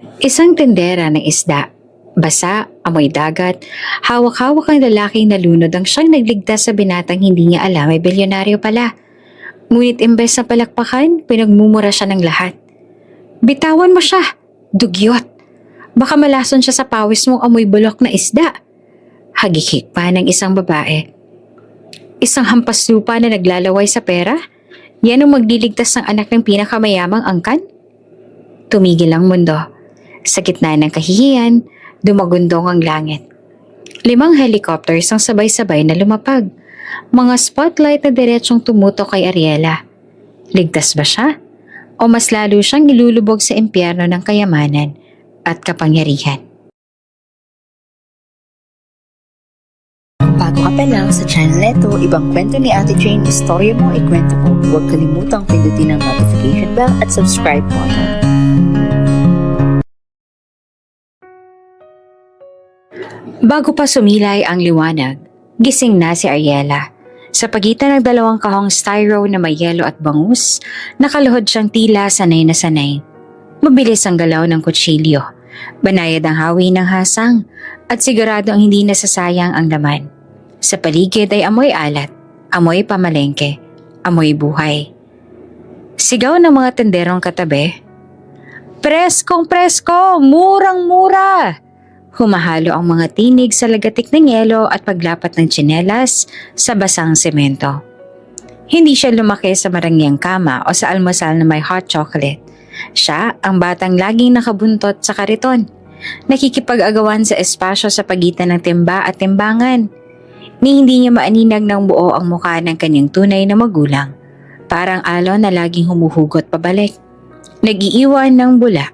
Isang tendera ng isda. Basa, amoy dagat, hawak-hawak ang lalaking nalunod ang siyang nagligtas sa binatang hindi niya alam ay bilyonaryo pala. Ngunit imbes na palakpakan, pinagmumura siya ng lahat. Bitawan mo siya! Dugyot! Baka malason siya sa pawis mong amoy bulok na isda. Hagikik pa ng isang babae. Isang hampas lupa na naglalaway sa pera? Yan ang magliligtas ng anak ng pinakamayamang angkan? Tumigil ang mundo. Sa gitna ng kahihiyan, dumagundong ang langit. 5 helicopters ang sabay-sabay na lumapag. Mga spotlight na diretsong tumutok kay Ariela. Ligtas ba siya? O mas lalo siyang ilulubog sa impyerno ng kayamanan at kapangyarihan? Bago ka pa lang sa channel neto, ibang kwento ni Ate Jane, istorya mo, ikwento ko. Huwag kalimutang pindutin ang notification bell at subscribe button. Bago pa sumilay ang liwanag, gising na si Ariela. Sa pagitan ng 2 kahong styro na may yelo at bangus, nakaluhod siyang tila sanay na sanay. Mabilis ang galaw ng kutsilyo, banayad ang hawi ng hasang, at sigurado ang hindi nasasayang ang laman. Sa paligid ay amoy alat, amoy pamalengke, amoy buhay. Sigaw ng mga tenderong katabi, "Preskong presko! Murang-mura!" Humahalo ang mga tinig sa lagatik ng yelo at paglapat ng tsinelas sa basang semento. Hindi siya lumaki sa marangyang kama o sa almusal na may hot chocolate. Siya ang batang laging nakabuntot sa kariton, nakikipag-agawan sa espasyo sa pagitan ng timba at timbangan. Ni hindi niya maaninag ng buo ang mukha ng kanyang tunay na magulang, parang alon na laging humuhugot pabalik. Nag-iiwan ng bula,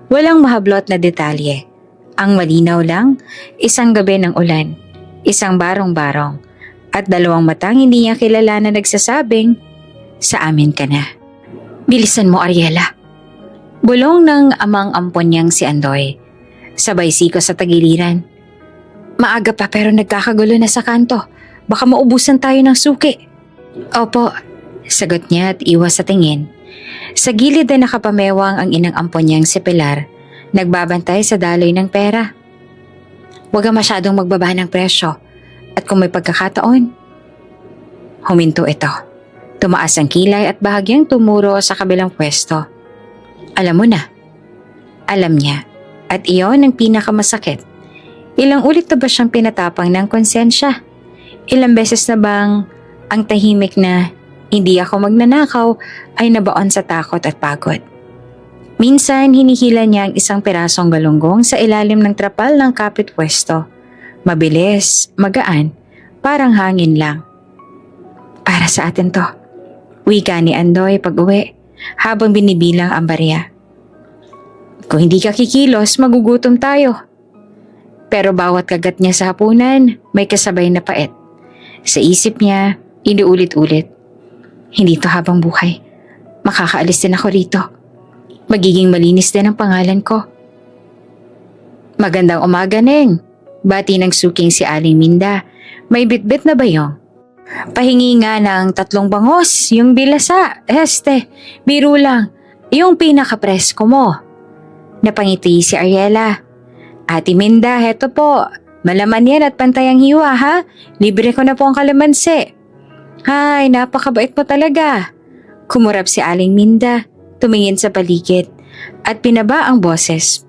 walang mahablot na detalye. Ang malinaw lang, isang gabi ng ulan, isang barong-barong, at 2 matang hindi niya kilala na nagsasabing, "Sa amin ka na." "Bilisan mo, Ariela." Bulong ng amang ampon niyang si Andoy. Sabay siko sa tagiliran. "Maaga pa pero nagkakagulo na sa kanto. Baka maubusan tayo ng suki." "Opo," sagot niya at iwas sa tingin. Sa gilid na nakapamewang ang inang ampon niyang si Pilar, nagbabantay sa daloy ng pera. "Huwag kang masyadong magbaba ng presyo at kung may pagkakataon." Huminto ito. Tumaas ang kilay at bahagyang tumuro sa kabilang pwesto. "Alam mo na." Alam niya. At iyon ang pinakamasakit. Ilang ulit na ba siyang pinatapang ng konsensya? Ilang beses na bang ang tahimik na "hindi ako magnanakaw" ay nabaon sa takot at pagod? Minsan, hinihila niya ang isang pirasong galunggong sa ilalim ng trapal ng kapit pwesto. Mabilis, magaan, parang hangin lang. "Para sa atin to," wika ni Andoy pag-uwi, habang binibilang ang barya. "Kung hindi ka kikilos, magugutom tayo." Pero bawat kagat niya sa hapunan, may kasabay na pait. Sa isip niya, inuulit-ulit, "Hindi to habang buhay. Makakaalis din ako rito. Magiging malinis din ang pangalan ko." "Magandang umaga, Neng." Bati ng suking si Aling Minda. "May bitbit na bayong?" "Pahingi nga ng 3 bangos, yung bilasa. Biro lang. Yung pinaka-presko mo." Napangiti si Ariela. "Ate Minda, heto po. Malaman yan at pantayang hiwa, ha? Libre ko na po ang kalamansi." "Hay, napakabait mo talaga." Kumurap si Aling Minda, tumingin sa paligid, at pinaba ang boses.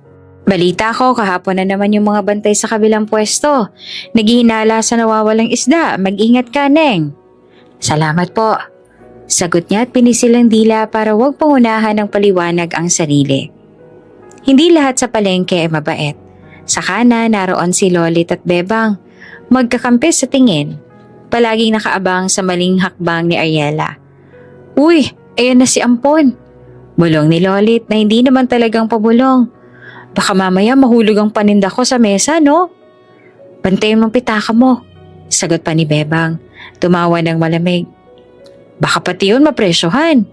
"Balita ko, kahapon na naman yung mga bantay sa kabilang pwesto. Naghihinala sa nawawalang isda. Mag-ingat ka, Neng." "Salamat po." Sagot niya at pinisil ang dila para wag pangunahan ng paliwanag ang sarili. Hindi lahat sa palengke ay mabait. Sa kanan, naroon si Lolit at Bebang, magkakampi sa tingin, palaging nakaabang sa maling hakbang ni Ariela. "Uy, ayan na si Ampon." Bulong ni Lolit na hindi naman talagang pabulong. "Baka mamaya mahulog ang paninda ko sa mesa, no?" "Bantayan mong pitaka mo," sagot pa ni Bebang, tumawa ng malamig. "Baka pati yun mapresyohan."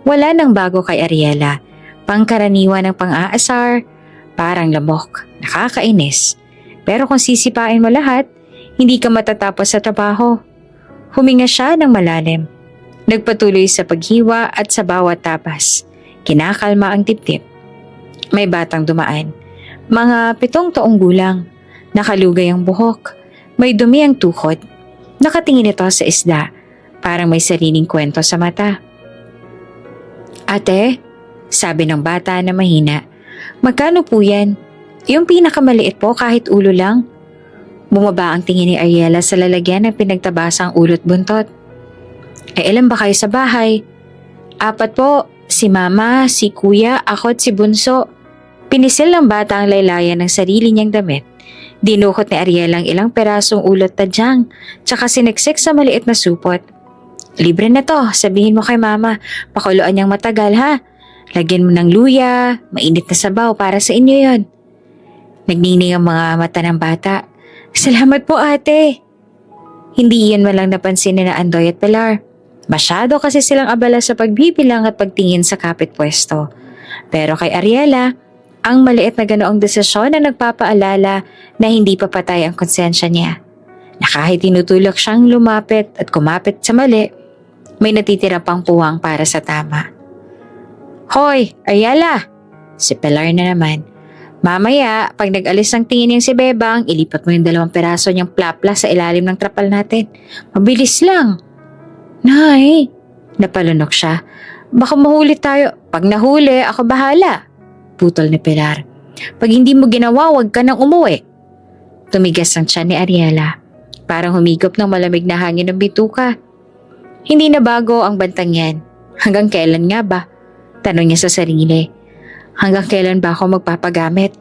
Wala nang bago kay Ariela. Pangkaraniwan ng pang-aasar, parang lamok, nakakainis. Pero kung sisipain mo lahat, hindi ka matatapos sa trabaho. Huminga siya ng malalim. Nagpatuloy sa paghiwa at sa bawat tapas. Kinakalma ang tip-tip. May batang dumaan. Mga 7 taong gulang. Nakalugay ang buhok. May dumi ang tuhod. Nakatingin ito sa isda. Parang may sariling kwento sa mata. Ate, sabi ng bata na mahina, magkano po yan? Yung pinakamaliit po kahit ulo lang. Bumaba ang tingin ni Ariela sa lalagyan ng pinagtabasang ulot buntot. Ilan ba kayo sa bahay? 4 po, si mama, si kuya, ako at si bunso. Pinisil ng bata ang laylayan ng sarili niyang damit. Dinukot ni Ariela ang ilang perasong ulot tadyang, tsaka siniksik sa maliit na supot. Libre na to, sabihin mo kay mama, pakuluan niyang matagal ha. Lagyan mo ng luya, mainit na sabaw para sa inyo yon. Nagnining ang mga mata ng bata. Salamat po ate. Hindi iyon man lang napansin ni na Andoy at Pilar. Masyado kasi silang abala sa pagbibilang at pagtingin sa kapit pwesto. Pero kay Ariela, ang maliit na ganoong desisyon na nagpapaalala na hindi pa patay ang konsensya niya. Na kahit tinutulak siyang lumapit at kumapit sa mali, may natitira pang puwang para sa tama. Hoy, Ariela! Si Pilar na naman. Mamaya, pag nag-alis ng tingin niyang si Bebang, ilipat mo yung 2 peraso niyang plapla sa ilalim ng trapal natin. Mabilis lang. Nay, napalunok siya. Baka mahuli tayo. Pag nahuli, ako bahala. Putol ni Pilar. Pag hindi mo ginawa, wag ka nang umuwi. Tumigas ang tiyan ni Ariela. Parang humigop ng malamig na hangin ng bituka. Hindi na bago ang bantang yan. Hanggang kailan nga ba? Tanong niya sa sarili. Hanggang kailan ba ako magpapagamit?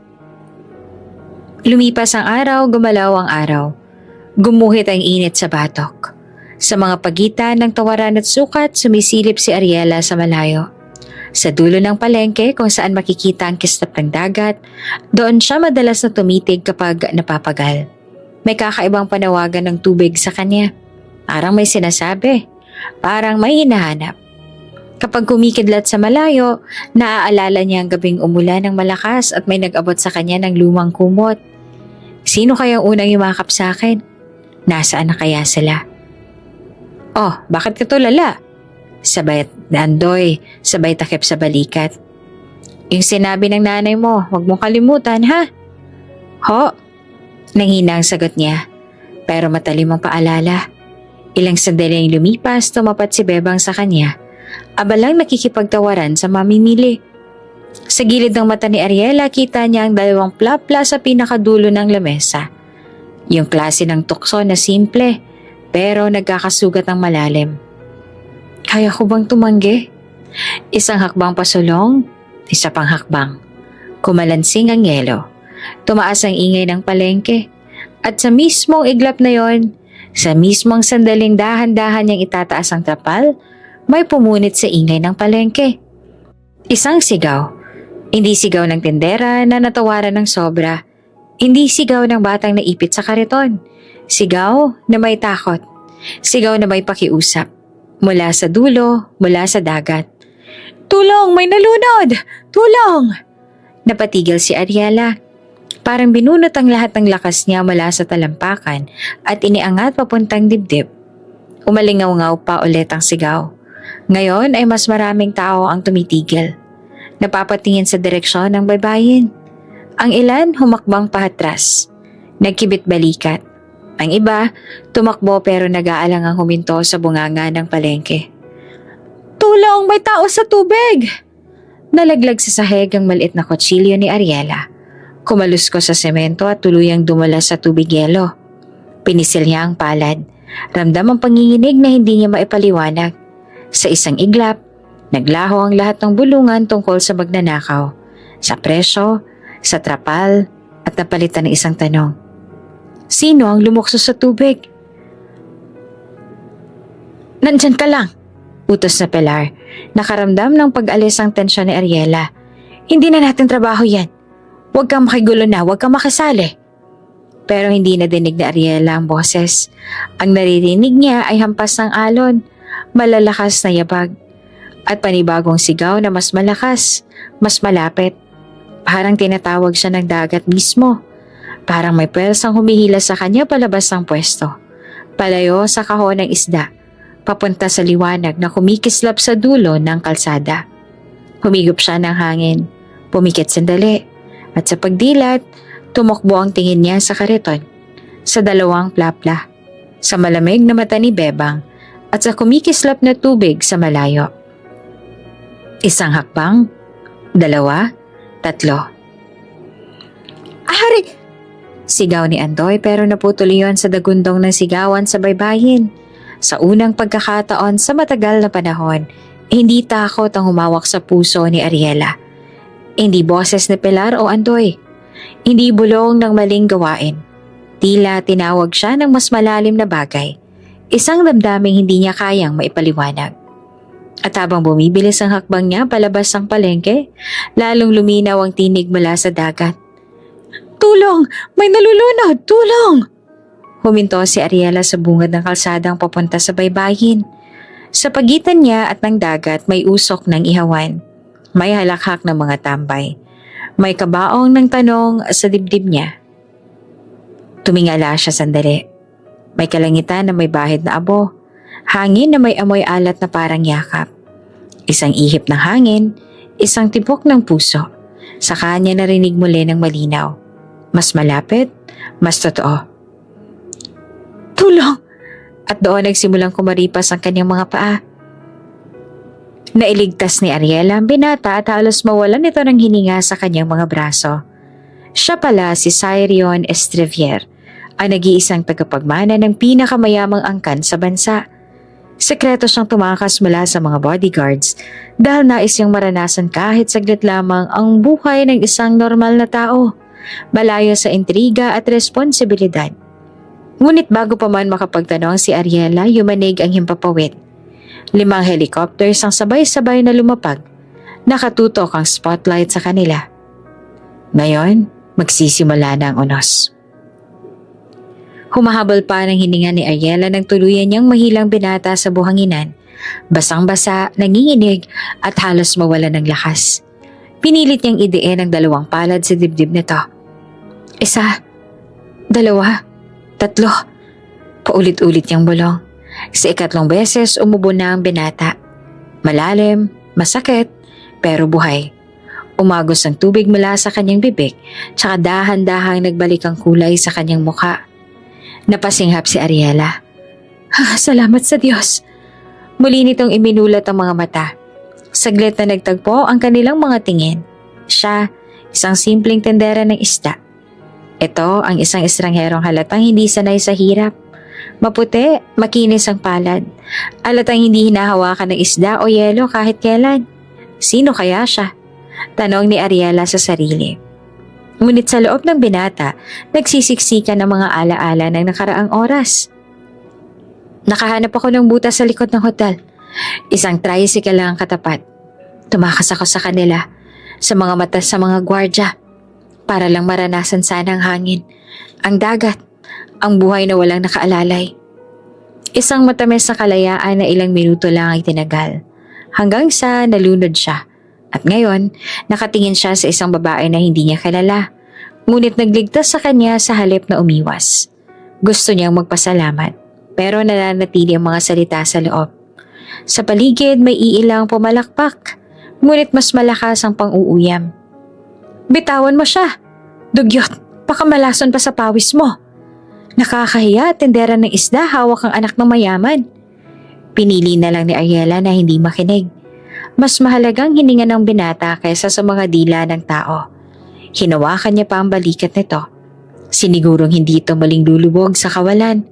Lumipas ang araw, gumalaw ang araw. Gumuhit ang init sa batok. Sa mga pagitan ng tawaran at sukat, sumisilip si Ariela sa malayo. Sa dulo ng palengke kung saan makikita ang kislap ng dagat, doon siya madalas na tumitig kapag napapagal. May kakaibang panawagan ng tubig sa kanya. Parang may sinasabi. Parang may hinahanap. Kapag kumikidlat sa malayo, naaalala niya ang gabing umulan ng malakas at may nag-abot sa kanya ng lumang kumot. Sino kayang unang yumakap sa akin? Nasaan na kaya sila? Oh, bakit ka tulala? Sabay Andoy, sabay takip sa balikat. Yung sinabi ng nanay mo, huwag mong kalimutan ha? Ho? Nanghina ang sagot niya, pero matalim ang paalala. Ilang sandali ang lumipas, tumapat si Bebang sa kanya. Abalang nakikipagtawaran sa mamimili. Sa gilid ng mata ni Ariela, kita niya ang 2 plapla sa pinakadulo ng lamesa. Yung klase ng tukso na simple, pero nagkakasugat ng malalim. Kaya ko bang tumanggi? Isang hakbang pasulong, isa pang hakbang. Kumalansing ang yelo. Tumaas ang ingay ng palengke. At sa mismong iglap na yon, sa mismong sandaling dahan-dahan niyang itataas ang trapal, may pumunit sa ingay ng palengke. Isang sigaw. Hindi sigaw ng tindera na natawaran ng sobra. Hindi sigaw ng batang naipit sa kariton. Sigaw na may takot. Sigaw na may pakiusap. Mula sa dulo, mula sa dagat. Tulong! May nalunod! Tulong! Napatigil si Ariela. Parang binunot ang lahat ng lakas niya mula sa talampakan at iniangat papuntang dibdib. Umalingaw-ngaw pa ulit ang sigaw. Ngayon ay mas maraming tao ang tumitigil. Napapatingin sa direksyon ng baybayin. Ang ilan humakbang pahatras. Nagkibit balikat. Ang iba, tumakbo pero nag-aalang ang huminto sa bunganga ng palengke. Tulong! May tao sa tubig! Nalaglag sa sahig ang maliit na kutsilyo ni Ariela. Kumaluskos sa semento at tuluyang dumula sa tubig yelo. Pinisil niya ang palad. Ramdam ang panginginig na hindi niya maipaliwanag. Sa isang iglap, naglaho ang lahat ng bulungan tungkol sa magnanakaw, sa presyo, sa trapal, at napalitan ng isang tanong. Sino ang lumukso sa tubig? Nandyan ka lang, utos na Pilar. Nakaramdam ng pag-alis ang tensyon ni Ariela. Hindi na natin trabaho yan. Huwag kang makigulo na, huwag kang makisali. Pero hindi na dinig ni Ariela ang boses. Ang naririnig niya ay hampas ng alon, malalakas na yabag, at panibagong sigaw na mas malakas, mas malapit. Parang tinatawag siya ng dagat mismo. Parang may pwersang humihila sa kanya palabas ng pwesto. Palayo sa kahon ng isda, papunta sa liwanag na kumikislap sa dulo ng kalsada. Humigop siya ng hangin. Pumikit sandali at sa pagdilat, tumakbo ang tingin niya sa kariton, sa dalawang plapla, sa malamig na mata ni Bebang at sa kumikislap na tubig sa malayo. Isang hakbang, 2, 3. Ahari! Sigaw ni Andoy pero naputol yun sa dagundong ng sigawan sa baybayin. Sa unang pagkakataon sa matagal na panahon, hindi takot ang humawak sa puso ni Ariela. Hindi boses ni Pilar o Andoy. Hindi bulong ng maling gawain. Tila tinawag siya ng mas malalim na bagay. Isang damdaming hindi niya kayang maipaliwanag. At habang bumibilis ang hakbang niya palabas ng palengke, lalong luminaw ang tinig mula sa dagat. Tulong! May nalulunod! Tulong! Huminto si Ariela sa bungad ng kalsadang papunta sa baybayin. Sa pagitan niya at ng dagat may usok ng ihawan. May halakhak ng mga tambay. May kabaong ng tanong sa dibdib niya. Tumingala siya sandali. May kalangitan na may bahid na abo. Hangin na may amoy alat na parang yakap. Isang ihip ng hangin, isang tibok ng puso. Sa kanya narinig muli ng malinaw. Mas malapit, mas totoo. Tulong! At doon nagsimulang kumaripas ang kanyang mga paa. Nailigtas ni Ariela ang binata at halos mawalan ito ng hininga sa kanyang mga braso. Siya pala si Cyrion Estrevier, ang nag-iisang tagapagmana ng pinakamayamang angkan sa bansa. Sekreto siyang tumakas mula sa mga bodyguards dahil nais niyang maranasan kahit saglit lamang ang buhay ng isang normal na tao, malayo sa intriga at responsibilidad. Ngunit bago pa man makapagtanong si Ariela, yumanig ang himpapawid. 5 helicopters ang sabay-sabay na lumapag. Nakatutok ang spotlight sa kanila. Ngayon, magsisimula na ang unos. Humahabol pa ng hininga ni Ariela nang tuluyan niyang mahilang binata sa buhanginan. Basang-basa, nanginginig at halos mawala ng lakas. Pinilit niyang idein ang 2 palad sa dibdib nito. 1, 2, 3. Paulit-ulit niyang bulong. Sa 3 beses umubo na ang binata. Malalim, masakit, pero buhay. Umagos ang tubig mula sa kanyang bibig, tsaka dahan-dahang nagbalik ang kulay sa kanyang mukha. Napasinghap si Ariela. Salamat sa Diyos. Muli nitong iminulat ang mga mata. Saglit na nagtagpo ang kanilang mga tingin. Siya, isang simpleng tendera ng isda. Ito ang isang estrangherong halatang hindi sanay sa hirap. Maputi, makinis ang palad. Halatang hindi hinahawakan ng isda o yelo kahit kailan. Sino kaya siya? Tanong ni Ariela sa sarili. Ngunit sa loob ng binata, nagsisiksikan ng mga alaala ng nakaraang oras. Nakahanap ako ng butas sa likod ng hotel. Isang tricycle lang ang katapat. Tumakas ako sa kanila, sa mga mata sa mga gwardya, para lang maranasan sana ang hangin, ang dagat, ang buhay na walang nakaalalay. Isang matamis na kalayaan na ilang minuto lang ay tinagal, hanggang sa nalunod siya. At ngayon, nakatingin siya sa isang babae na hindi niya kilala, ngunit nagligtas sa kanya sa halip na umiwas. Gusto niyang magpasalamat, pero nananatili ang mga salita sa loob. Sa paligid may iilang pumalakpak, ngunit mas malakas ang pang-uuyam. Bitawan mo siya! Dugyot, pakamalason pa sa pawis mo! Nakakahiya, tendera ng isda, hawak ang anak ng mayaman. Pinili na lang ni Ariela na hindi makinig. Mas mahalagang hininga ng binata kaysa sa mga dila ng tao. Hinawakan niya pa ang balikat nito. Sinigurong hindi ito maling lulubog sa kawalan.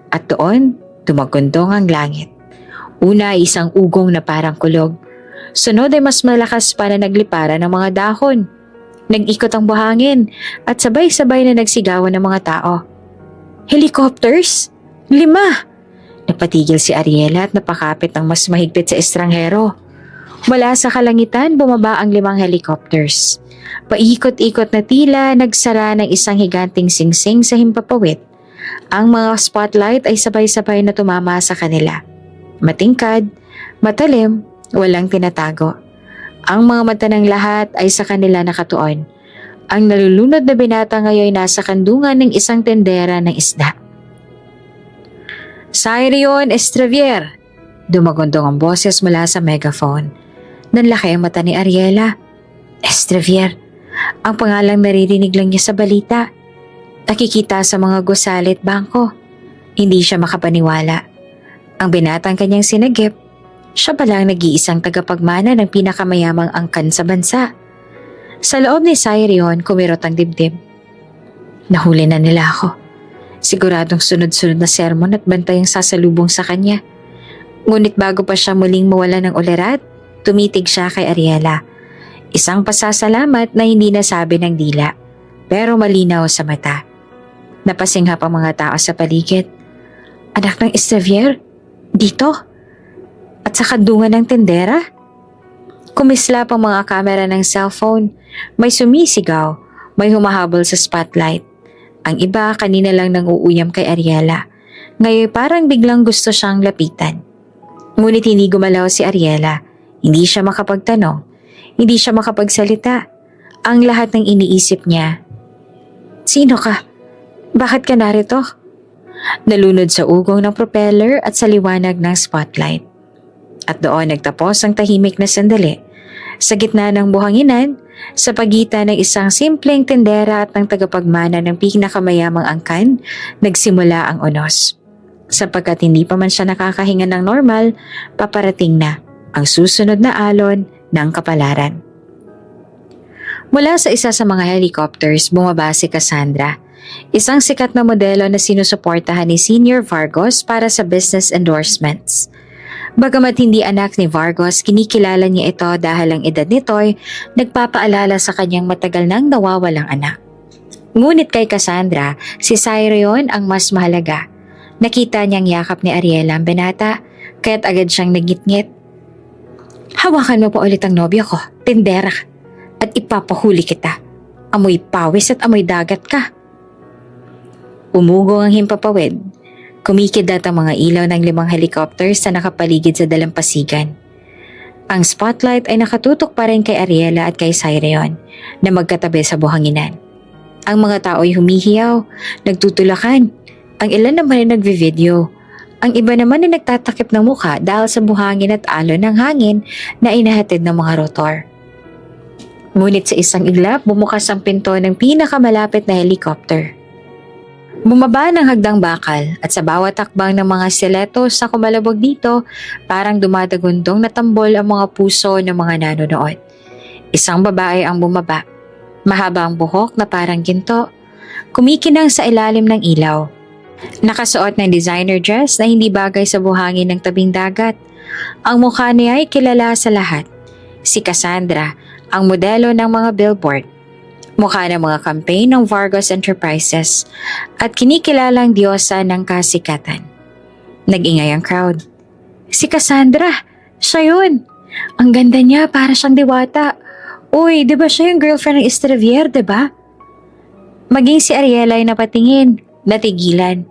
At doon, tumagundong ang langit. Una ay isang ugong na parang kulog. Sunod ay mas malakas pa na nagliparan ng mga dahon. Nag-ikot ang buhangin at sabay-sabay na nagsigawan ng mga tao. Helicopters? 5! Napatigil si Ariela at napakapit ng mas mahigpit sa estranghero. Mula sa kalangitan, bumaba ang 5 helicopters. Paikot-ikot na tila, nagsara ng isang higanting singsing sa himpapawid. Ang mga spotlight ay sabay-sabay na tumama sa kanila. Matingkad, matalim, walang tinatago. Ang mga mata ng lahat ay sa kanila nakatuon. Ang nalulunod na binata ngayon nasa kandungan ng isang tendera ng isda. Cyrion Estrevier! Dumagundong ang boses mula sa megaphone. Nanlaki ang mata ni Ariela. Estravier, ang pangalang naririnig lang niya sa balita. Nakikita sa mga gusali at bangko. Hindi siya makapaniwala. Ang binatang kanyang sinagip, siya palang nag-iisang tagapagmana ng pinakamayamang angkan sa bansa. Sa loob ni Cyrion, kumirot ang dibdib. Nahuli na nila ako. Siguradong sunod-sunod na sermon at bantay ang sasalubong sa kanya. Ngunit bago pa siya muling mawala ng ulerat, tumitig siya kay Ariela. Isang pasasalamat na hindi nasabi ng dila, pero malinaw sa mata. Napasinghap ang mga tao sa paligid. Anak ng Estravier? Dito? At sa kandungan ng tendera? Kumislap ang mga kamera ng cellphone. May sumisigaw, may humahabol sa spotlight. Ang iba kanina lang nang-uuyam kay Ariela. Ngayon parang biglang gusto siyang lapitan. Ngunit hindi gumalaw si Ariela. Hindi siya makapagtanong. Hindi siya makapagsalita. Ang lahat ng iniisip niya. Sino ka? Bakit ka narito? Nalunod sa ugong ng propeller at sa liwanag ng spotlight. At doon nagtapos ang tahimik na sandali. Sa gitna ng buhanginan, sa pagitan ng isang simpleng tendera at ng tagapagmana ng pinakamayamang angkan, nagsimula ang unos. Sapagkat hindi pa man siya nakakahinga ng normal, paparating na ang susunod na alon ng kapalaran. Mula sa isa sa mga helicopters, bumaba si Cassandra, isang sikat na modelo na sinusuportahan ni Senior Vargos para sa business endorsements. Bagamat hindi anak ni Vargos, kinikilala niya ito dahil ang edad nito'y nagpapaalala sa kanyang matagal nang nawawalang anak. Ngunit kay Cassandra, si Cyrion ang mas mahalaga. Nakita niyang yakap ni Ariela ang binata, kaya't agad siyang nagngit-ngit. Hawakan mo pa ulit ang nobyo ko, tindera, at ipapahuli kita. Amoy pawis at amoy dagat ka. Umugong ang himpapawid. Kumikidat ang mga ilaw ng 5 helicopters na nakapaligid sa dalampasigan. Ang spotlight ay nakatutok pa rin kay Ariela at kay Cyrion na magkatabi sa buhanginan. Ang mga tao ay humihiyaw, nagtutulakan. Ang ilan naman ay nagvi-video. Ang iba naman ay nagtatakip ng mukha dahil sa buhangin at alon ng hangin na inahatid ng mga rotor. Ngunit sa isang iglap, bumukas ang pinto ng pinakamalapit na helicopter. Bumaba ng hagdang bakal at sa bawat takbang ng mga stilettos na kumalabog dito, parang dumadagundong na tambol ang mga puso ng mga nanonood. Isang babae ang bumaba. Mahaba ang buhok na parang ginto. Kumikinang sa ilalim ng ilaw. Nakasuot ng designer dress na hindi bagay sa buhangin ng tabing dagat. Ang mukha niya ay kilala sa lahat. Si Cassandra, ang modelo ng mga billboard. Mukha ng mga campaign ng Vargos Enterprises at kinikilalang diyosa ng kasikatan. Nag-ingay ang crowd. Si Cassandra! Siya yun! Ang ganda niya, para siyang diwata. Uy, di ba siya yung girlfriend ng Estravier, di ba? Maging si Ariela ay napatingin, natigilan.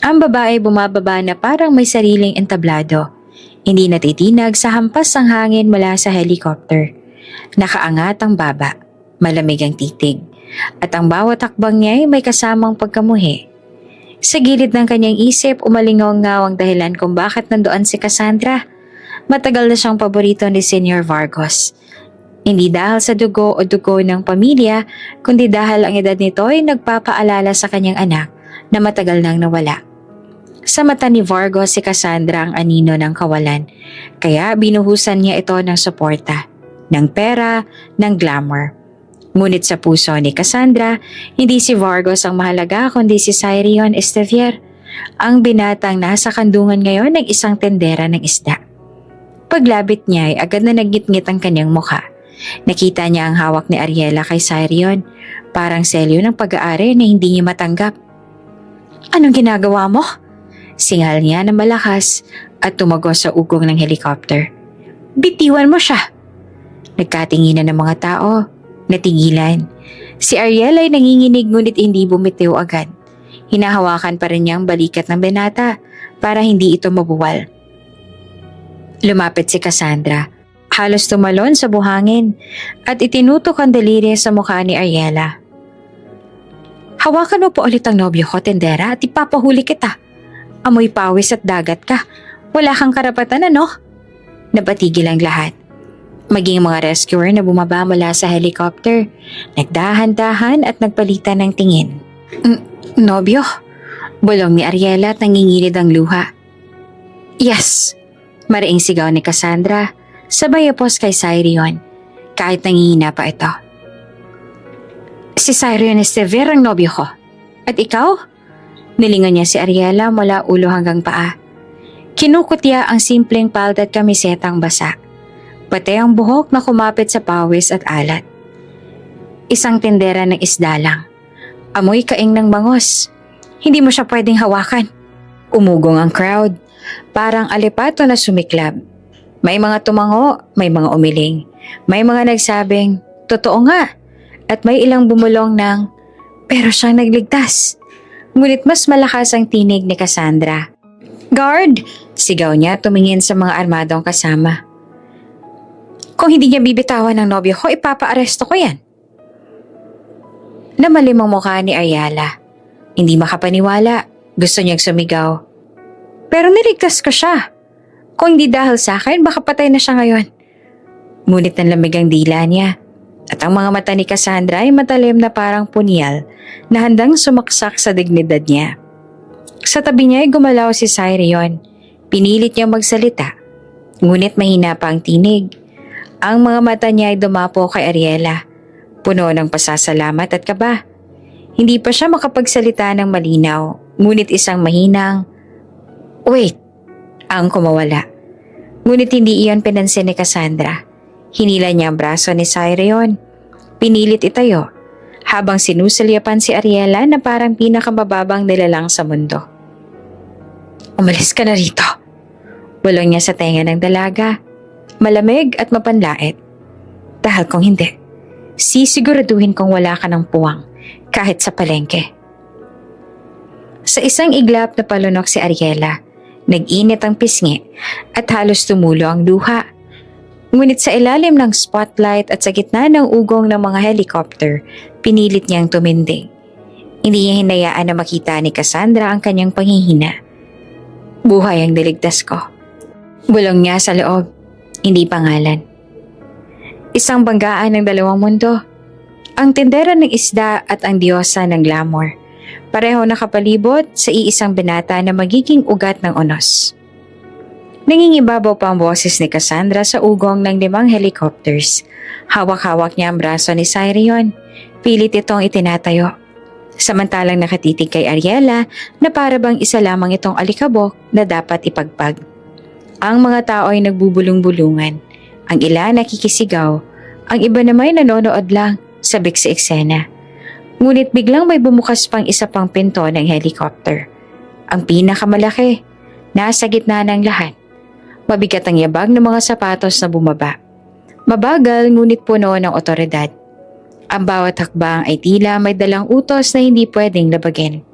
Ang babae bumababa na parang may sariling entablado. Hindi natitinag sa hampas ng hangin mula sa helicopter. Nakaangat ang baba. Malamig ang titig, at ang bawat takbang niya ay may kasamang pagkamuhi. Sa gilid ng kanyang isip, umalingaw-ngaw ang dahilan kung bakit nandoon si Cassandra. Matagal na siyang paborito ni Senior Vargos. Hindi dahil sa dugo o dugo ng pamilya, kundi dahil ang edad nito ay nagpapaalala sa kanyang anak na matagal nang nawala. Sa mata ni Vargos, si Cassandra ang anino ng kawalan, kaya binuhusan niya ito ng suporta, ng pera, ng glamour. Ngunit sa puso ni Cassandra, hindi si Vargos ang mahalaga kundi si Cyrion Estravier, ang binatang nasa kandungan ngayon ng isang tendera ng isda. Paglabit niya ay agad na nagngit-ngit ang kanyang mukha. Nakita niya ang hawak ni Ariela kay Cyrion, parang selyo ng pag-aari na hindi niya matanggap. Anong ginagawa mo? Singal niya na malakas at tumagos sa ugong ng helicopter. Bitiwan mo siya! Nagkatinginan ng mga tao. Natigilan. Si Ariela ay nanginginig ngunit hindi bumitiw agad. Hinahawakan pa rin niya ang balikat ng binata para hindi ito mabuwal. Lumapit si Cassandra. Halos tumalon sa buhangin at itinutok ang daliri sa mukha ni Ariela. Hawakan mo po ulit ang nobyo ko, tendera, at ipapahuli kita. Amoy pawis at dagat ka. Wala kang karapatan, ano? Napatigil ang lahat. Maging mga rescuer na bumaba mula sa helicopter, nagdahan-dahan at nagpalitan ng tingin. Nobyo? Bulong ni Ariela at nangingilid ang luha. Yes! Mariing sigaw ni Cassandra, sabay apos kay Cyrion, kahit nangihina pa ito. Si Cyrion Estevier ang nobyo ko. At ikaw? Nilingon niya si Ariela mula ulo hanggang paa. Kinukutya ang simpleng palda at kamisetang basa, pati ang buhok na kumapit sa pawis at alat. Isang tindera ng isda lang. Amoy kaing ng bangos. Hindi mo siya pwedeng hawakan. Umugong ang crowd, parang alipato na sumiklab. May mga tumango, may mga umiling. May mga nagsabing, totoo nga. At may ilang bumulong ng, pero siyang nagligtas. Ngunit mas malakas ang tinig ni Cassandra. Guard! Sigaw niya tumingin sa mga armadong kasama. Kung hindi niya bibitawan ng nobyo ko, ipapaaresto ko yan. Namalim ang mukha ni Ayala. Hindi makapaniwala. Gusto niyang sumigaw. Pero niligtas ko siya. Kung hindi dahil sa akin, baka patay na siya ngayon. Ngunit nanlamig ang dila niya. At ang mga mata ni Cassandra ay matalim na parang punyal na handang sumaksak sa dignidad niya. Sa tabi niya ay gumalaw si Cyrion. Pinilit niyang magsalita. Ngunit mahina pa ang tinig. Ang mga mata niya ay dumapo kay Ariela. Puno ng pasasalamat at kaba. Hindi pa siya makapagsalita ng malinaw. Ngunit isang mahinang, wait, ang kumawala. Ngunit hindi iyon pinansin ni Cassandra. Hinila niya ang braso ni Cyrion. Pinilit itayo habang sinusulyapan si Ariela na parang pinakamababang nilalang sa mundo. Umalis ka na rito. Bulong niya sa tenga ng dalaga. Malamig at mapanlait. Dahil kung hindi, sisiguraduhin kong wala ka ng puwang kahit sa palengke. Sa isang iglap na palunok si Ariela, nag-init ang pisngi at halos tumulo ang luha. Ngunit sa ilalim ng spotlight at sa gitna ng ugong ng mga helicopter, pinilit niyang tumindig. Hindi niya hinayaan na makita ni Cassandra ang kanyang panghihina. Buhay ang niligtas ko. Bulong niya sa loob, hindi pangalan. Isang banggaan ng dalawang mundo. Ang tindera ng isda at ang diyosa ng glamour. Pareho nakapalibot sa iisang binata na magiging ugat ng unos. Nangingibabaw pa ang boses ni Cassandra sa ugong ng 5 helicopters. Hawak-hawak niya ang braso ni Cyrion. Pilit itong itinatayo. Samantalang nakatitig kay Ariela na para bang isa lamang itong alikabok na dapat ipagpag. Ang mga tao ay nagbubulong-bulungan. Ang ilan nakikisigaw. Ang iba naman nanonood lang, sabik sa eksena. Ngunit biglang may bumukas pang isa pang pinto ng helicopter. Ang pinakamalaki, nasa gitna ng lahat. Mabigat ang yabag ng mga sapatos na bumaba. Mabagal ngunit puno ng otoridad. Ang bawat hakbang ay tila may dalang utos na hindi pwedeng labagin.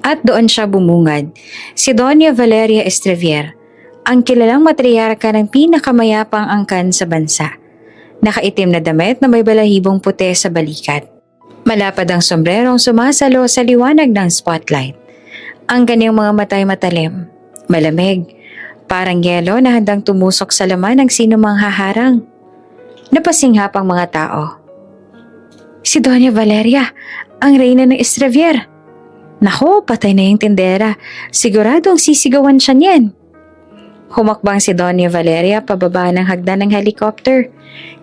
At doon siya bumungad, si Doña Valeria Estevier, ang kilalang matriarka ng pinakamayapang angkan sa bansa. Nakaitim na damit na may balahibong puti sa balikat. Malapad ang sombrerong sumasalo sa liwanag ng spotlight. Ang kanyang mga matay matalim, malamig, parang yelo na handang tumusok sa laman ng sinumang haharang. Napasinghap ang mga tao. Si Doña Valeria, ang reyna ng Estevier. Naku, patay na yung tindera. Siguradong sisigawan siya niyan. Humakbang si Doña Valeria pababa ng hagdan ng helicopter,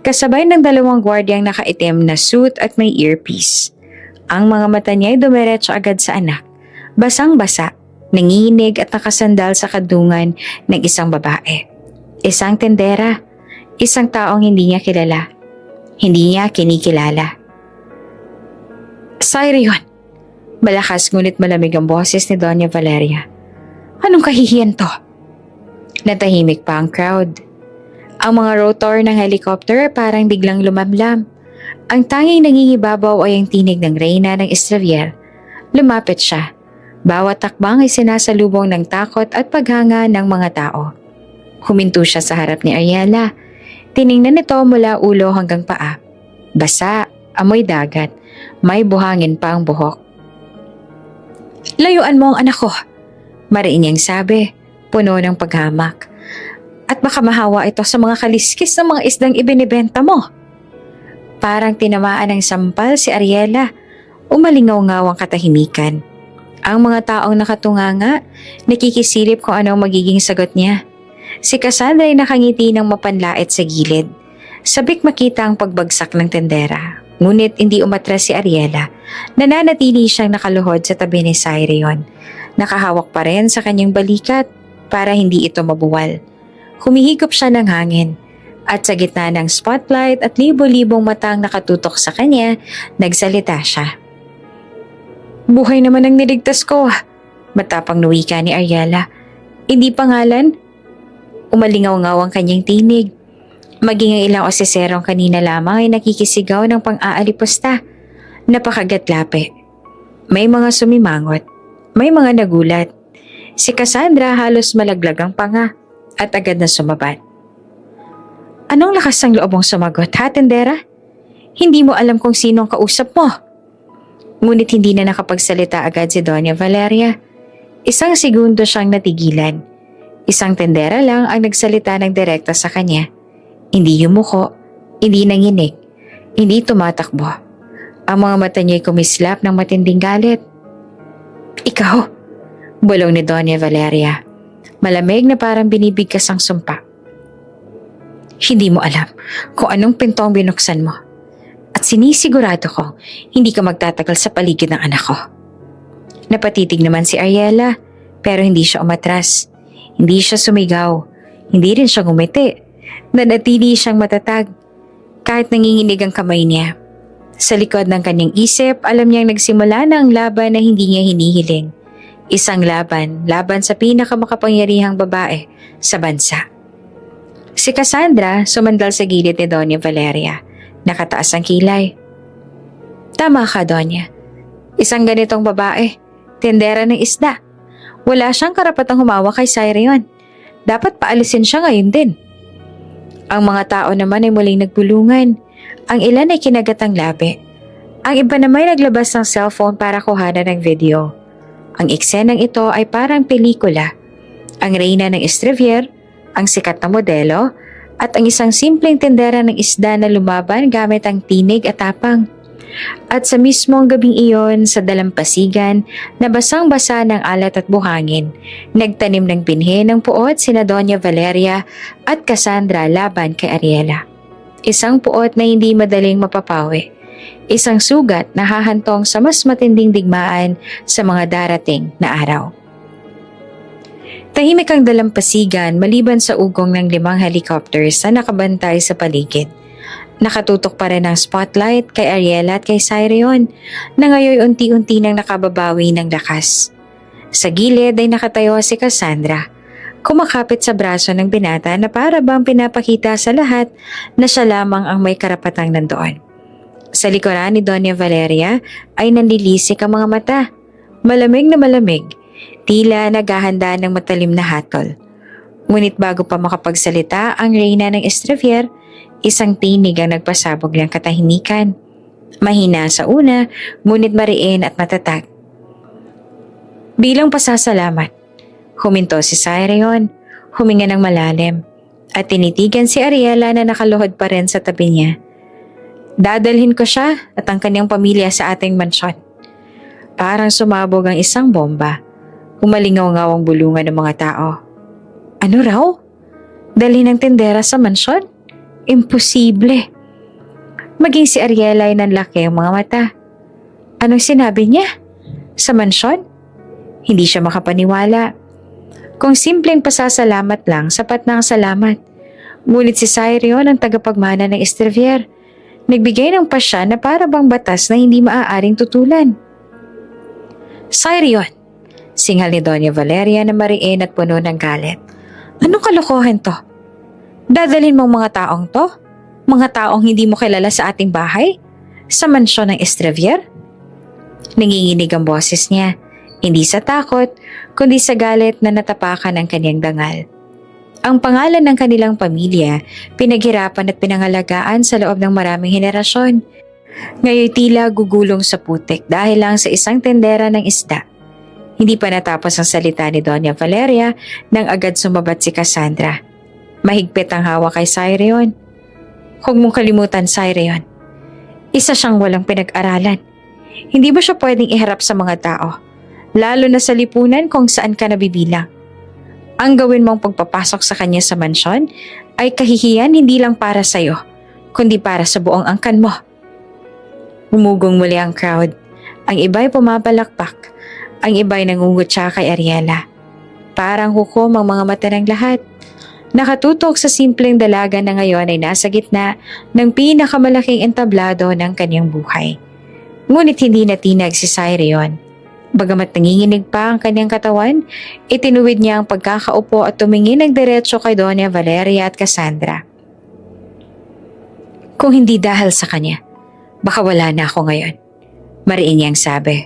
kasabay ng 2 gwardyang nakaitim na suit at may earpiece. Ang mga mata niya ay dumiretso agad sa anak, basang-basa, nanginig at nakasandal sa kadungan ng isang babae. Isang tindera, isang taong hindi niya kilala. Hindi niya kinikilala. Cyrion! Malakas ngunit malamig ang boses ni Doña Valeria. Anong kahihiyan to? Natahimik pa ang crowd. Ang mga rotor ng helicopter parang biglang lumamlam. Ang tanging nangingibabaw ay ang tinig ng reyna ng Estevier. Lumapit siya. Bawat takbang ay sinasalubong ng takot at paghanga ng mga tao. Huminto siya sa harap ni Ariela. Tiningnan nito mula ulo hanggang paa. Basa, amoy dagat, may buhangin pa ang buhok. Layuan mo ang anak ko, mariin niyang sabi, puno ng paghamak. At baka mahawa ito sa mga kaliskis ng mga isdang ibinibenta mo. Parang tinamaan ng sampal si Ariela. Umalingaw-ngaw ang katahimikan. Ang mga taong nakatunganga, nakikisilip kung anong magiging sagot niya. Si Cassandra ay nakangiti ng mapanlait sa gilid. Sabik makita ang pagbagsak ng tendera. Ngunit hindi umatras si Ariela. Nananatili siyang nakaluhod sa tabi ni Cyrion. Nakahawak pa rin sa kanyang balikat para hindi ito mabuwal. Humihigop siya ng hangin. At sa gitna ng spotlight at libo-libong matang nakatutok sa kanya, nagsalita siya. Buhay naman ang niligtas ko. Matapang nuwika ni Ariela. Hindi pangalan? Umalingaw-ngaw ang kanyang tinig. Maging ang ilang oseserong kanina lamang ay nakikisigaw ng pang-aalipusta. Napakagatlape. May mga sumimangot. May mga nagulat. Si Cassandra halos malaglag ang panga at agad na sumabat. Anong lakas ng loob mong sumagot, ha, tendera? Hindi mo alam kung sino ang kausap mo. Ngunit hindi na nakapagsalita agad si Doña Valeria. Isang segundo siyang natigilan. Isang tendera lang ang nagsalita ng direkta sa kanya. Hindi yumuko, hindi nanginig, hindi tumatakbo. Ang mga mata niya'y kumislap ng matinding galit. Ikaw, bulong ni Doña Valeria. Malamig na parang binibigkas ang sumpa. Hindi mo alam kung anong pinto ang binuksan mo. At sinisigurado ko, hindi ka magtatagal sa paligid ng anak ko. Napatitig naman si Ariela, pero hindi siya umatras. Hindi siya sumigaw. Hindi rin siya ngumiti. Nanatili siyang matatag. Kahit nanginginig ang kamay niya. Sa likod ng kanyang isip, alam niyang nagsimula na ang laban na hindi niya hinihiling. Isang laban sa pinakamakapangyarihang babae sa bansa. Si Cassandra sumandal sa gilid ni Doña Valeria. Nakataas ang kilay. Tama ka, Doña. Isang ganitong babae, tendera ng isda. Wala siyang karapatang humawak kay Cyrion. Dapat paalisin siya ngayon din. Ang mga tao naman ay muling nagbulungan. Ang ilan ay kinagat ang labi. Ang iba naman ay naglabas ng cellphone para kuhanan ng video. Ang eksenang ito ay parang pelikula. Ang reyna ng Estrevier, ang sikat na modelo, at ang isang simpleng tendera ng isda na lumaban gamit ang tinig at tapang. At sa mismong gabing iyon sa dalampasigan na basang-basa ng alat at buhangin, nagtanim ng binhi ng puot sina Doña Valeria at Cassandra laban kay Ariela. Isang puot na hindi madaling mapapawi. Isang sugat na hahantong sa mas matinding digmaan sa mga darating na araw. Tahimik ang dalampasigan maliban sa ugong ng 5 helicopters na nakabantay sa paligid. Nakatutok pa rin ang spotlight kay Ariela at kay Cyrion na ngayon unti-unti nang nakababawi ng lakas. Sa gilid ay nakatayo si Cassandra, kumakapit sa braso ng binata na para bang pinapakita sa lahat na siya lamang ang may karapatang nandoon. Sa likuran ni Doña Valeria ay nanlilisik ang mga mata, malamig na malamig, tila naghahanda ng matalim na hatol. Ngunit bago pa makapagsalita ang reyna ng Estrevier, isang tinig ang nagpasabog ng katahimikan. Mahina sa una, ngunit mariin at matatag. Bilang pasasalamat, huminto si Cyrion, huminga ng malalim, at tinitigan si Ariela na nakaluhod pa rin sa tabi niya. Dadalhin ko siya at ang kanyang pamilya sa ating mansyon. Parang sumabog ang isang bomba. Umalingaw-ngaw ang bulungan ng mga tao. Ano raw? Dalhin ang tendera sa mansyon? Imposible. Maging si Ariela ay nanlaki ang mga mata. Anong sinabi niya? Sa mansyon? Hindi siya makapaniwala. Kung simpleng pasasalamat lang, sapat na ang salamat. Ngunit si Cyrion ang tagapagmana ng Estrevier. Nagbigay ng pasya na para bang batas na hindi maaaring tutulan. Cyrion, singal ni Doña Valeria na mariin at puno ng galit. Anong kalokohan to? Dadalhin mong mga taong to? Mga taong hindi mo kilala sa ating bahay? Sa mansyon ng Estrevier? Nanginginig ang boses niya, hindi sa takot, kundi sa galit na natapakan ang kanyang dangal. Ang pangalan ng kanilang pamilya, pinaghirapan at pinangalagaan sa loob ng maraming henerasyon. Ngayon tila gugulong sa putik dahil lang sa isang tendera ng isda. Hindi pa natapos ang salita ni Doña Valeria nang agad sumabat si Cassandra. Mahigpit ang hawak kay Cyrion. Huwag mong kalimutan, Cyrion. Isa siyang walang pinag-aralan. Hindi mo siya pwedeng iharap sa mga tao, lalo na sa lipunan kung saan ka nabibilang. Ang gawin mong pagpapasok sa kanya sa mansyon ay kahihiyan hindi lang para sa'yo, kundi para sa buong angkan mo. Umugong muli ang crowd. Ang iba'y pumapalakpak. Ang iba'y nangungutya kay Ariela. Parang hukom ang mga mata ng lahat. Nakatutok sa simpleng dalaga na ngayon ay nasa gitna ng pinakamalaking entablado ng kanyang buhay. Ngunit hindi natinag si Cyrion. Bagamat nanginginig pa ang kanyang katawan, itinuwid niya ang pagkakaupo at tumingin ng diretso kay Doña Valeria at Cassandra. Kung hindi dahil sa kanya, baka wala na ako ngayon, mariin niyang sabi.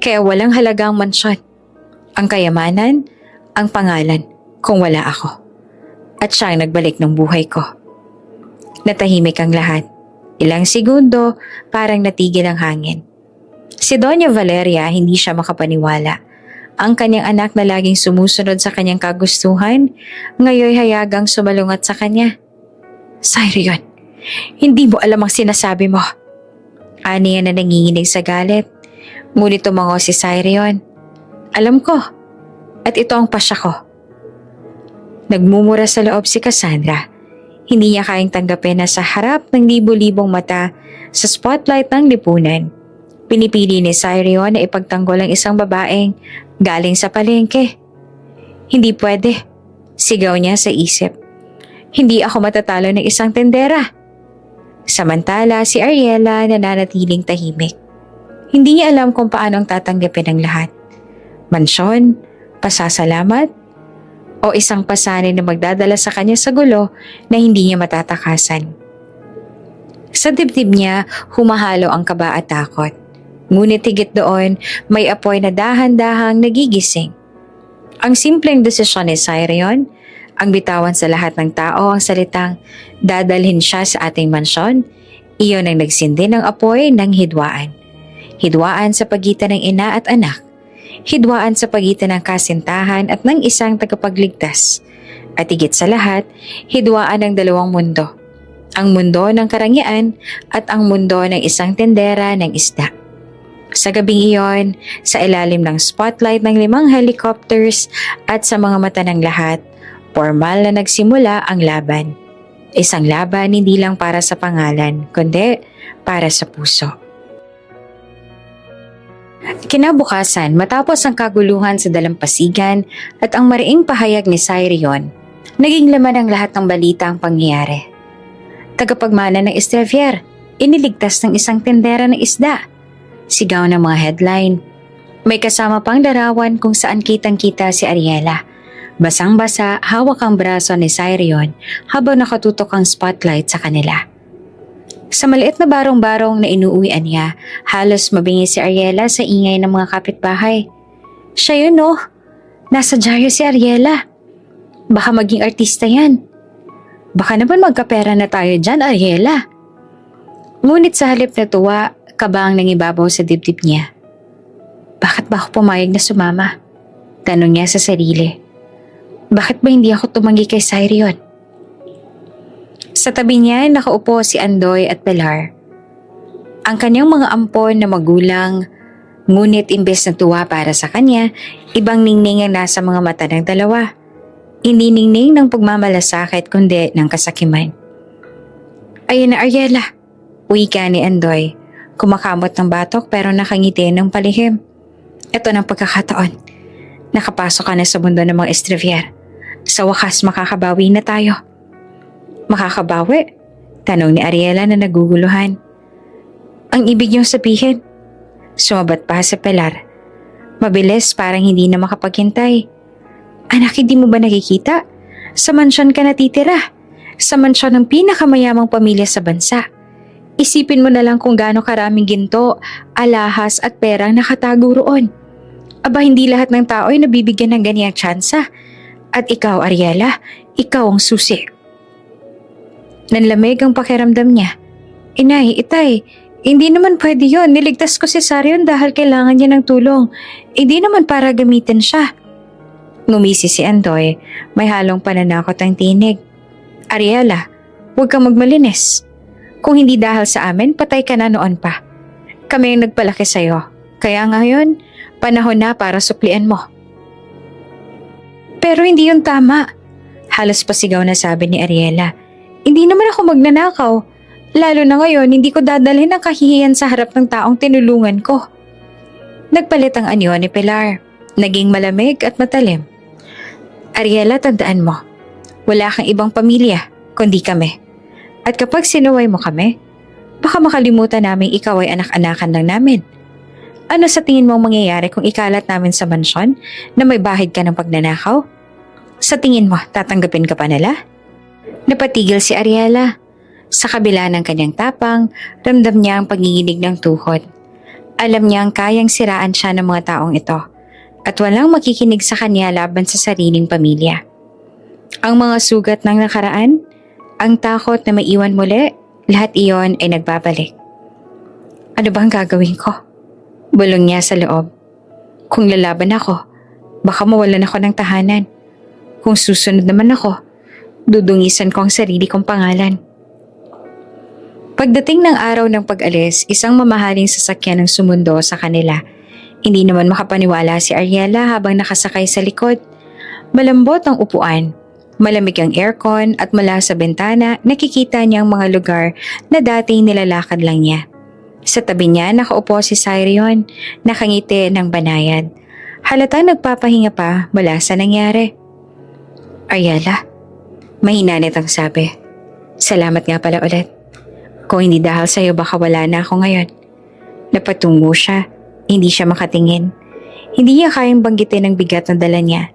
Kaya walang halaga ang mansyon, ang kayamanan, ang pangalan kung wala ako. At siya ang nagbalik ng buhay ko. Natahimik ang lahat. Ilang segundo, parang natigil ang hangin. Si Doña Valeria hindi siya makapaniwala. Ang kanyang anak na laging sumusunod sa kanyang kagustuhan, ngayon hayagang sumalungat sa kanya. Cyrion, hindi mo alam ang sinasabi mo. Ani na nanginginig sa galit. Ngunit tumango si Cyrion. Alam ko, at ito ang pasya ko. Nagmumura sa loob si Cassandra. Hindi niya kayang tanggapin na sa harap ng libo-libong mata sa spotlight ng lipunan, pinipili ni Cyrion na ipagtanggol ang isang babaeng galing sa palengke. Hindi pwede, sigaw niya sa isip. Hindi ako matatalo ng isang tendera. Samantala si Ariela nananatiling tahimik. Hindi niya alam kung paano ang tatanggapin ng lahat. Mansyon, pasasalamat, o isang pasanin na magdadala sa kanya sa gulo na hindi niya matatakasan. Sa dibdib niya, humahalo ang kaba at takot. Ngunit higit doon, may apoy na dahan-dahang nagigising. Ang simpleng desisyon ni Cyrion, ang bitawan sa lahat ng tao ang salitang dadalhin siya sa ating mansyon, iyon ang nagsindi ng apoy ng hidwaan. Hidwaan sa pagitan ng ina at anak. Hidwaan sa pagitan ng kasintahan at ng isang tagapagligtas. At higit sa lahat, hidwaan ng dalawang mundo. Ang mundo ng karangyaan at ang mundo ng isang tendera ng isda. Sa gabing iyon, sa ilalim ng spotlight ng 5 helicopters at sa mga mata ng lahat, formal na nagsimula ang laban. Isang laban hindi lang para sa pangalan, kundi para sa puso. Kinabukasan, matapos ang kaguluhan sa dalampasigan at ang mariing pahayag ni Cyrion, naging laman ang lahat ng balita ang pangyayari. Tagapagmana ng Estrevier, iniligtas ng isang tendera ng isda. Sigaw ng mga headline. May kasama pang larawan kung saan kitang-kita si Ariela. Basang-basa, hawak ang braso ni Cyrion habang nakatutok ang spotlight sa kanila. Sa maliit na barong-barong na inuuwian niya, halos mabingi si Ariela sa ingay ng mga kapitbahay. Siya yun oh, nasa dyaryo si Ariela. Baka maging artista yan. Baka naman magkapera na tayo dyan, Ariela. Ngunit sa halip na tuwa, kaba ang nangibabaw sa dibdib niya. Bakit ba ako pumayag na sumama? Tanong niya sa sarili. Bakit ba hindi ako tumanggi kay Cyrion? Sa tabi niya nakaupo si Andoy at Pilar. Ang kanyang mga ampon na magulang, ngunit imbes na tuwa para sa kanya, ibang ningning ang nasa mga mata ng dalawa. Hindi ningning ng pagmamalasakit kundi ng kasakiman. Ayun na Ariela, wika ni Andoy. Kumakamot ng batok pero nakangiti ng palihim. Ito ng pagkakataon. Nakapasok ka na sa mundo ng mga Estrevier. Sa wakas makakabawi na tayo. Makakabawi? Tanong ni Ariela na naguguluhan. Ang ibig niyong sabihin? Sumabat pa sa Pilar. Mabilis parang hindi na makapaghintay. Anak, hindi mo ba nakikita? Sa mansyon ka natitira. Sa mansyon ng pinakamayamang pamilya sa bansa. Isipin mo na lang kung gaano karaming ginto, alahas at perang nakatago roon. Aba, hindi lahat ng tao ay nabibigyan ng ganiyang tsansa. At ikaw, Ariela, ikaw ang susi. Nanlamig ang pakiramdam niya. Inay, itay, hindi naman pwede yun. Niligtas ko si Cyrion dahil kailangan niya ng tulong. Hindi naman para gamitin siya. Ngumisi si Andoy, may halong pananakot ang tinig. Ariela, huwag kang magmalinis. Kung hindi dahil sa amin, patay ka na noon pa. Kami ang nagpalaki sa'yo. Kaya ngayon, panahon na para supplian mo. Pero hindi yun tama. Halos pasigaw na sabi ni Ariela. Hindi naman ako magnanakaw. Lalo na ngayon, hindi ko dadalhin ang kahihiyan sa harap ng taong tinulungan ko. Nagpalit ang anyo ni Pilar. Naging malamig at matalim. Ariela, tandaan mo. Wala kang ibang pamilya, kundi kami. At kapag sinuway mo kami, baka makalimutan namin ikaw ay anak-anakan lang namin. Ano sa tingin mo mangyayari kung ikalat namin sa mansyon na may bahid ka ng pagnanakaw? Sa tingin mo, tatanggapin ka pa nila? Napatigil si Ariela. Sa kabila ng kanyang tapang, ramdam niya ang paginginig ng tuhod. Alam niyang kayang siraan siya ng mga taong ito at walang makikinig sa kanya laban sa sariling pamilya. Ang mga sugat ng nakaraan, ang takot na maiwan muli, lahat iyon ay nagbabalik. Ano bang gagawin ko? Bulong niya sa loob. Kung lalaban ako, baka mawalan ako ng tahanan. Kung susunod naman ako, dudungisan ko ang sarili kong pangalan. Pagdating ng araw ng pag-alis, isang mamahaling sasakyan ang sumundo sa kanila. Hindi naman makapaniwala si Ariela habang nakasakay sa likod. Malambot ang upuan, malamig ang aircon at mula sa bintana nakikita niya ang mga lugar na dating nilalakad lang niya. Sa tabi niya nakaupo si Cyrion, nakangiti ng banayad. Halatang nagpapahinga pa mula sa nangyari. Ariela, mahinanit ang sabi. Salamat nga pala ulit. Kung hindi dahil sa'yo baka wala na ako ngayon. Napatungo siya, hindi siya makatingin. Hindi niya kayang banggitin ang bigat na dala niya.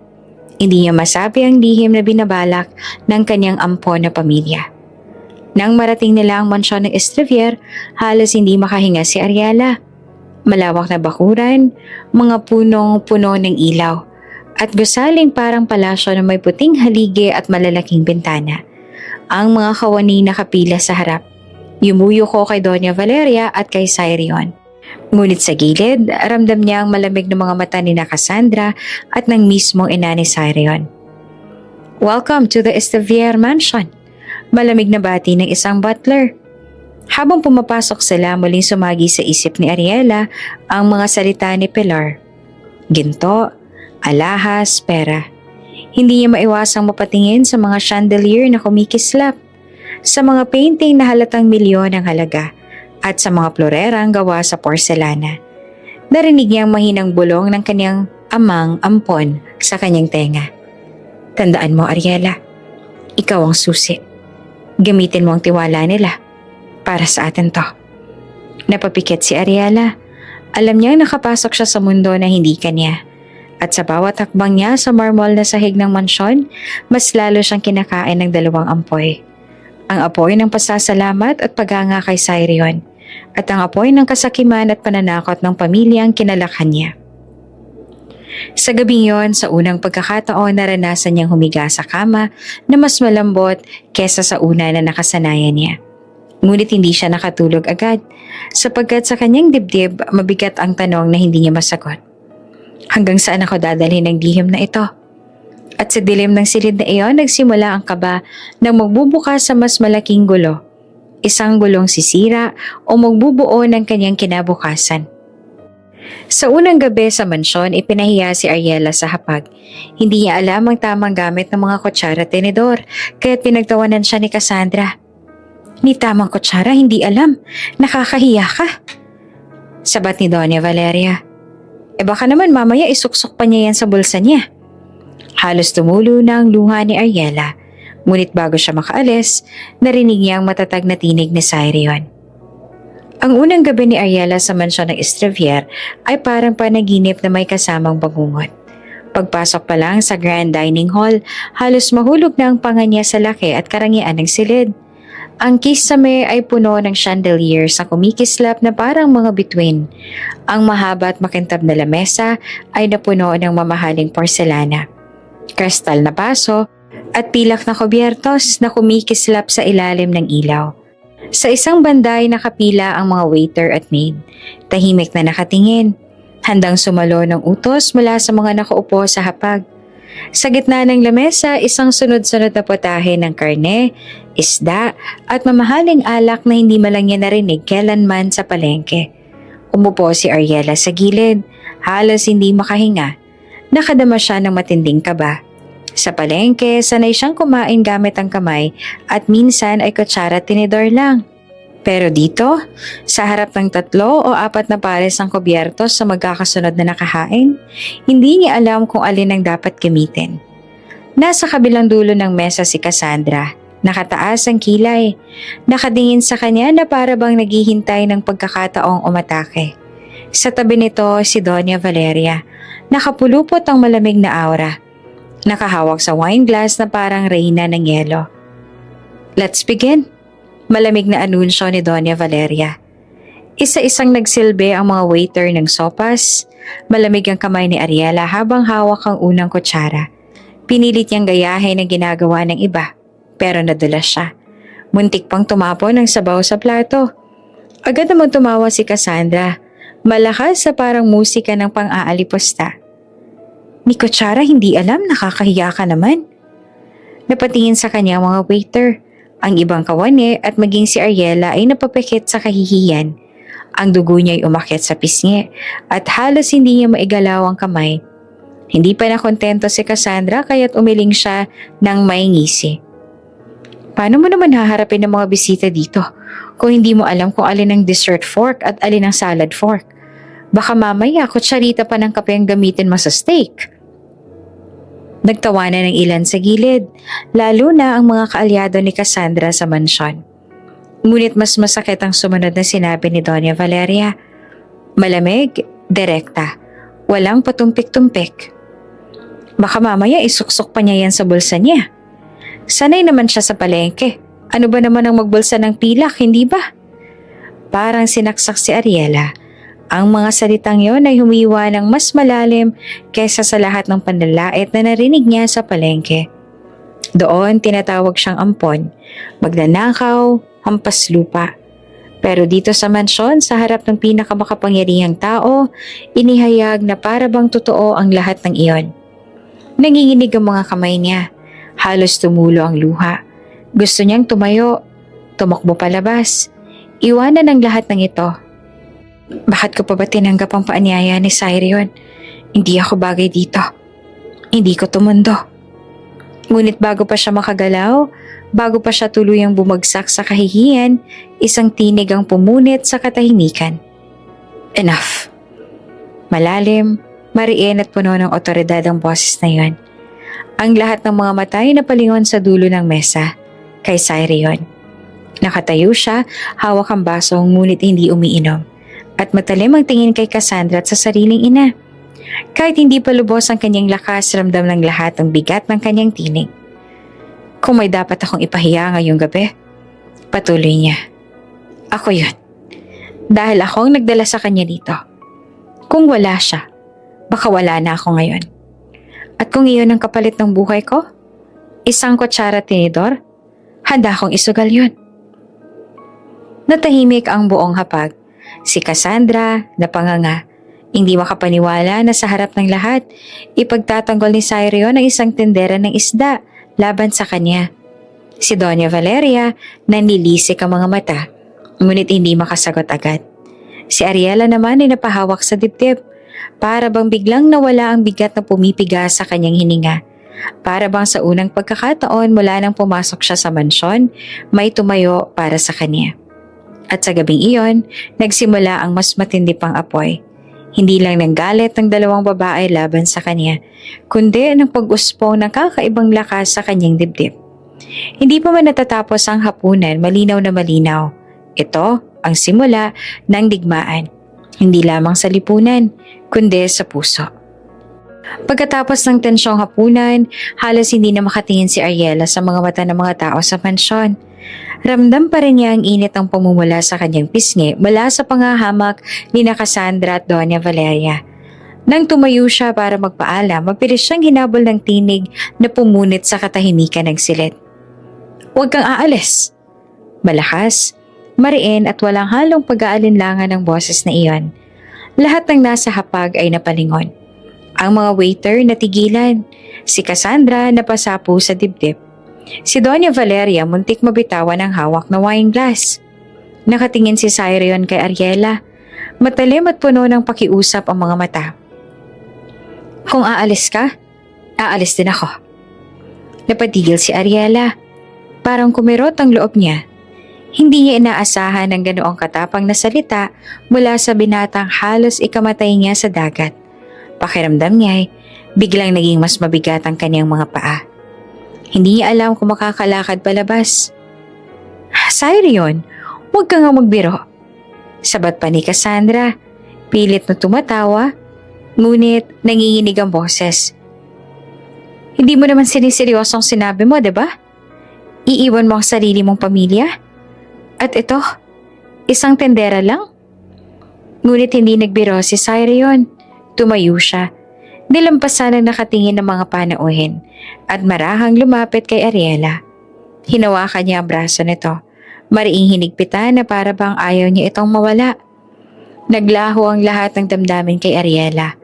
Hindi niya masabi ang lihim na binabalak ng kanyang ampo na pamilya. Nang marating nila ang mansyon ng Estrevier, halos hindi makahinga si Ariela. Malawak na bakuran, mga punong-puno ng ilaw, at gusaling parang palasyo na may puting haligi at malalaking bintana. Ang mga kawani nakapila sa harap. Yumuyo ko kay Doña Valeria at kay Cyrion. Ngunit sa gilid, ramdam niya ang malamig na mga mata ni Cassandra at ng mismong ina ni Cyrion. Welcome to the Estrevier Mansion. Malamig na bati ng isang butler. Habang pumapasok sila, muling sumagi sa isip ni Ariela ang mga salita ni Pilar. Ginto, alahas, pera. Hindi niya maiwasang mapatingin sa mga chandelier na kumikislap, sa mga painting na halatang milyon ang halaga, at sa mga florerang gawa sa porselana. Narinig niya ang mahinang bulong ng kanyang amang ampon sa kanyang tenga. Tandaan mo, Ariela, ikaw ang susi. Gamitin mo ang tiwala nila. Para sa atin to. Napapikit si Ariela. Alam niyang nakapasok siya sa mundo na hindi kanya. At sa bawat hakbang niya sa marmol na sahig ng mansyon, mas lalo siyang kinakain ng dalawang ampoy. Ang apoy ng pasasalamat at paghanga kay Cyrion, at ang apoy ng kasakiman at pananakot ng pamilyang kinalakhan niya. Sa gabing yon, sa unang pagkakataon naranasan niyang humiga sa kama na mas malambot kesa sa una na nakasanayan niya. Ngunit hindi siya nakatulog agad, sapagkat sa kanyang dibdib mabigat ang tanong na hindi niya masagot. Hanggang saan ako dadalhin ng lihim na ito? At sa dilim ng silid na iyon, nagsimula ang kaba na magbubukas sa mas malaking gulo. Isang gulong sisira o magbubuo ng kanyang kinabukasan. Sa unang gabi sa mansyon, ipinahiya si Ariela sa hapag. Hindi niya alam ang tamang gamit ng mga kutsara at tenedor, kaya't pinagtawanan siya ni Cassandra. Ni tamang kutsara, hindi alam. Nakakahiya ka. Sabat ni Doña Valeria. Baka naman mamaya isuksok pa niya yan sa bulsa niya. Halos tumulo na ang luha ni Ariela, ngunit bago siya makaalis, narinig niya ang matatag na tinig ni Cyrion. Ang unang gabi ni Ariela sa mansyon ng Estrevier ay parang panaginip na may kasamang bangungot. Pagpasok pa lang sa grand dining hall, halos mahulog na ang panga niya sa laki at karangyaan ng silid. Ang kisame ay puno ng chandeliers na kumikislap na parang mga bituin. Ang mahaba at makintab na lamesa ay napuno ng mamahaling porselana, kristal na baso at pilak na kubyertos na kumikislap sa ilalim ng ilaw. Sa isang banda ay nakapila ang mga waiter at maid. Tahimik na nakatingin, handang sumalo ng utos mula sa mga nakaupo sa hapag. Sa gitna ng lamesa, isang sunod-sunod na potahe ng karne, isda, at mamahaling alak na hindi man lang niya narinig kailanman sa palengke. Umupo si Ariela sa gilid, halos hindi makahinga. Nakadama siya ng matinding kaba. Sa palengke, sanay siyang kumain gamit ang kamay at minsan ay kutsara at tinidor lang. Pero dito, sa harap ng 3 o 4 na pares ng kubyertos sa magkakasunod na nakahain, hindi niya alam kung alin ang dapat gamitin. Nasa kabilang dulo ng mesa si Cassandra, nakataas ang kilay, nakadingin sa kanya na para bang naghihintay ng pagkakataong umatake. Sa tabi nito si Doña Valeria, nakapulupot ang malamig na aura, nakahawak sa wine glass na parang reyna ng yelo. "Let's begin," malamig na anunsyo ni Doña Valeria. Isa-isang nagsilbi ang mga waiter ng sopas. Malamig ang kamay ni Ariela habang hawak ang unang kutsara. Pinilit niyang gayahin ang ginagawa ng iba, pero nadulas siya. Muntik pang tumapon ng sabaw sa plato. Agad naman tumawa si Cassandra, malakas sa parang musika ng pang-aalipusta. "Ni kutsara hindi alam, nakakahiya ka naman." Napatingin sa kanya ang mga waiter. Ang ibang kawani at maging si Ariela ay napapikit sa kahihiyan. Ang dugo niya ay umakyat sa pisngi at halos hindi niya maigalaw ang kamay. Hindi pa nakontento si Cassandra kaya't umiling siya ng may ngisi. "Paano mo naman haharapin ang mga bisita dito kung hindi mo alam kung alin ang dessert fork at alin ang salad fork? Baka mamaya kutsarita pa ng kape ang gamitin mo sa steak." Nagtawanan ng ilan sa gilid, lalo na ang mga kaalyado ni Cassandra sa mansyon. Ngunit mas masakit ang sumunod na sinabi ni Doña Valeria. Malamig, direkta, walang patumpik-tumpik. "Baka mamaya isuksok pa niya yan sa bulsa niya. Sanay naman siya sa palengke. Ano ba naman ang magbulsa ng pilak, hindi ba?" Parang sinaksak si Ariela. Ang mga salitang yon ay humiwa ng mas malalim kaysa sa lahat ng panlalait na narinig niya sa palengke. Doon tinatawag siyang ampon, magnanakaw, hampas lupa. Pero dito sa mansyon, sa harap ng pinakamakapangyarihang tao, inihayag na para bang totoo ang lahat ng iyon. Nanginginig ang mga kamay niya, halos tumulo ang luha. Gusto niyang tumayo, tumakbo palabas, iwanan ang lahat ng ito. Bakit ko pa ba tinanggap ang paanyaya ni Cyrion? Hindi ako bagay dito. Hindi ko tumundo. Ngunit bago pa siya makagalaw, bago pa siya tuluyang bumagsak sa kahihiyan, isang tinig ang pumunit sa katahimikan. Enough. Malalim, mariin at puno ng otoridad ang boses na yon. Ang lahat ng mga mata ay napalingon sa dulo ng mesa, kay Cyrion. Nakatayo siya, hawak ang basong ngunit hindi umiinom. At matalim ang tingin kay Cassandra at sa sariling ina. Kahit hindi pa lubos ang kanyang lakas, ramdam ng lahat ang bigat ng kanyang tinig. "Kung may dapat akong ipahiya ngayong gabi," patuloy niya, "ako yun. Dahil ako ang nagdala sa kanya dito. Kung wala siya, baka wala na ako ngayon. At kung iyon ang kapalit ng buhay ko, isang kutsara tinidor, handa akong isugal yun." Natahimik ang buong hapag. Si Cassandra, napanganga, hindi makapaniwala na sa harap ng lahat, ipagtatanggol ni Cyrion ang isang tindera ng isda laban sa kanya. Si Doña Valeria, nanlilisik ang mga mata, ngunit hindi makasagot agad. Si Ariela naman ay napahawak sa dibdib, para bang biglang nawala ang bigat na pumipiga sa kanyang hininga. Para bang sa unang pagkakataon mula nang pumasok siya sa mansyon, may tumayo para sa kanya. At sa gabing iyon, nagsimula ang mas matindi pang apoy. Hindi lang ng galit ng 2 babae laban sa kanya, kundi ng pag-uspong ng kakaibang lakas sa kanyang dibdib. Hindi pa man natatapos ang hapunan, malinaw na malinaw. Ito ang simula ng digmaan, hindi lamang sa lipunan, kundi sa puso. Pagkatapos ng tensyong hapunan, halos hindi na makatingin si Ariela sa mga mata ng mga tao sa mansyon. Ramdam pa rin niya ang init ng pamumula sa kanyang pisngi mula sa pangahamak ni Cassandra at Doña Valeria. Nang tumayo siya para magpaalam, mabilis siyang hinabol ng tinig na pumunit sa katahimikan ng silid. "Huwag kang aalis." Malakas, mariin at walang halong pag-aalinlangan ng boses na iyon. Lahat ng nasa hapag ay napalingon. Ang mga waiter natigilan, Si Cassandra napasapo sa dibdib. Si Doña Valeria muntik mabitawan ang hawak na wine glass. Nakatingin si Cyrion kay Ariela. Matalim at puno ng pakiusap ang mga mata. Kung aalis ka, aalis din ako. Napatigil si Ariela. Parang kumirot ang loob niya. Hindi niya inaasahan ng ganoong katapang na salita mula sa binatang halos ikamatay niya sa dagat. Pakiramdam niya biglang naging mas mabigat ang kanyang mga paa. Hindi niya alam kung makakalakad palabas. Cyrion, huwag ka nga magbiro. Sabat pa ni Cassandra, pilit na tumatawa, ngunit nanginginig ang boses. Hindi mo naman siniseryosong sinabi mo, diba? Iiwan mo ang sarili mong pamilya? At ito, isang tendera lang? Ngunit hindi nagbiro si Cyrion. Tumayo siya. Nilampasan ang nakatingin ng mga panauhin at marahang lumapit kay Ariela. Hinawakan niya ang braso nito. Mariing hinigpitan na para bang ayaw niya itong mawala. Naglaho ang lahat ng damdamin kay Ariela.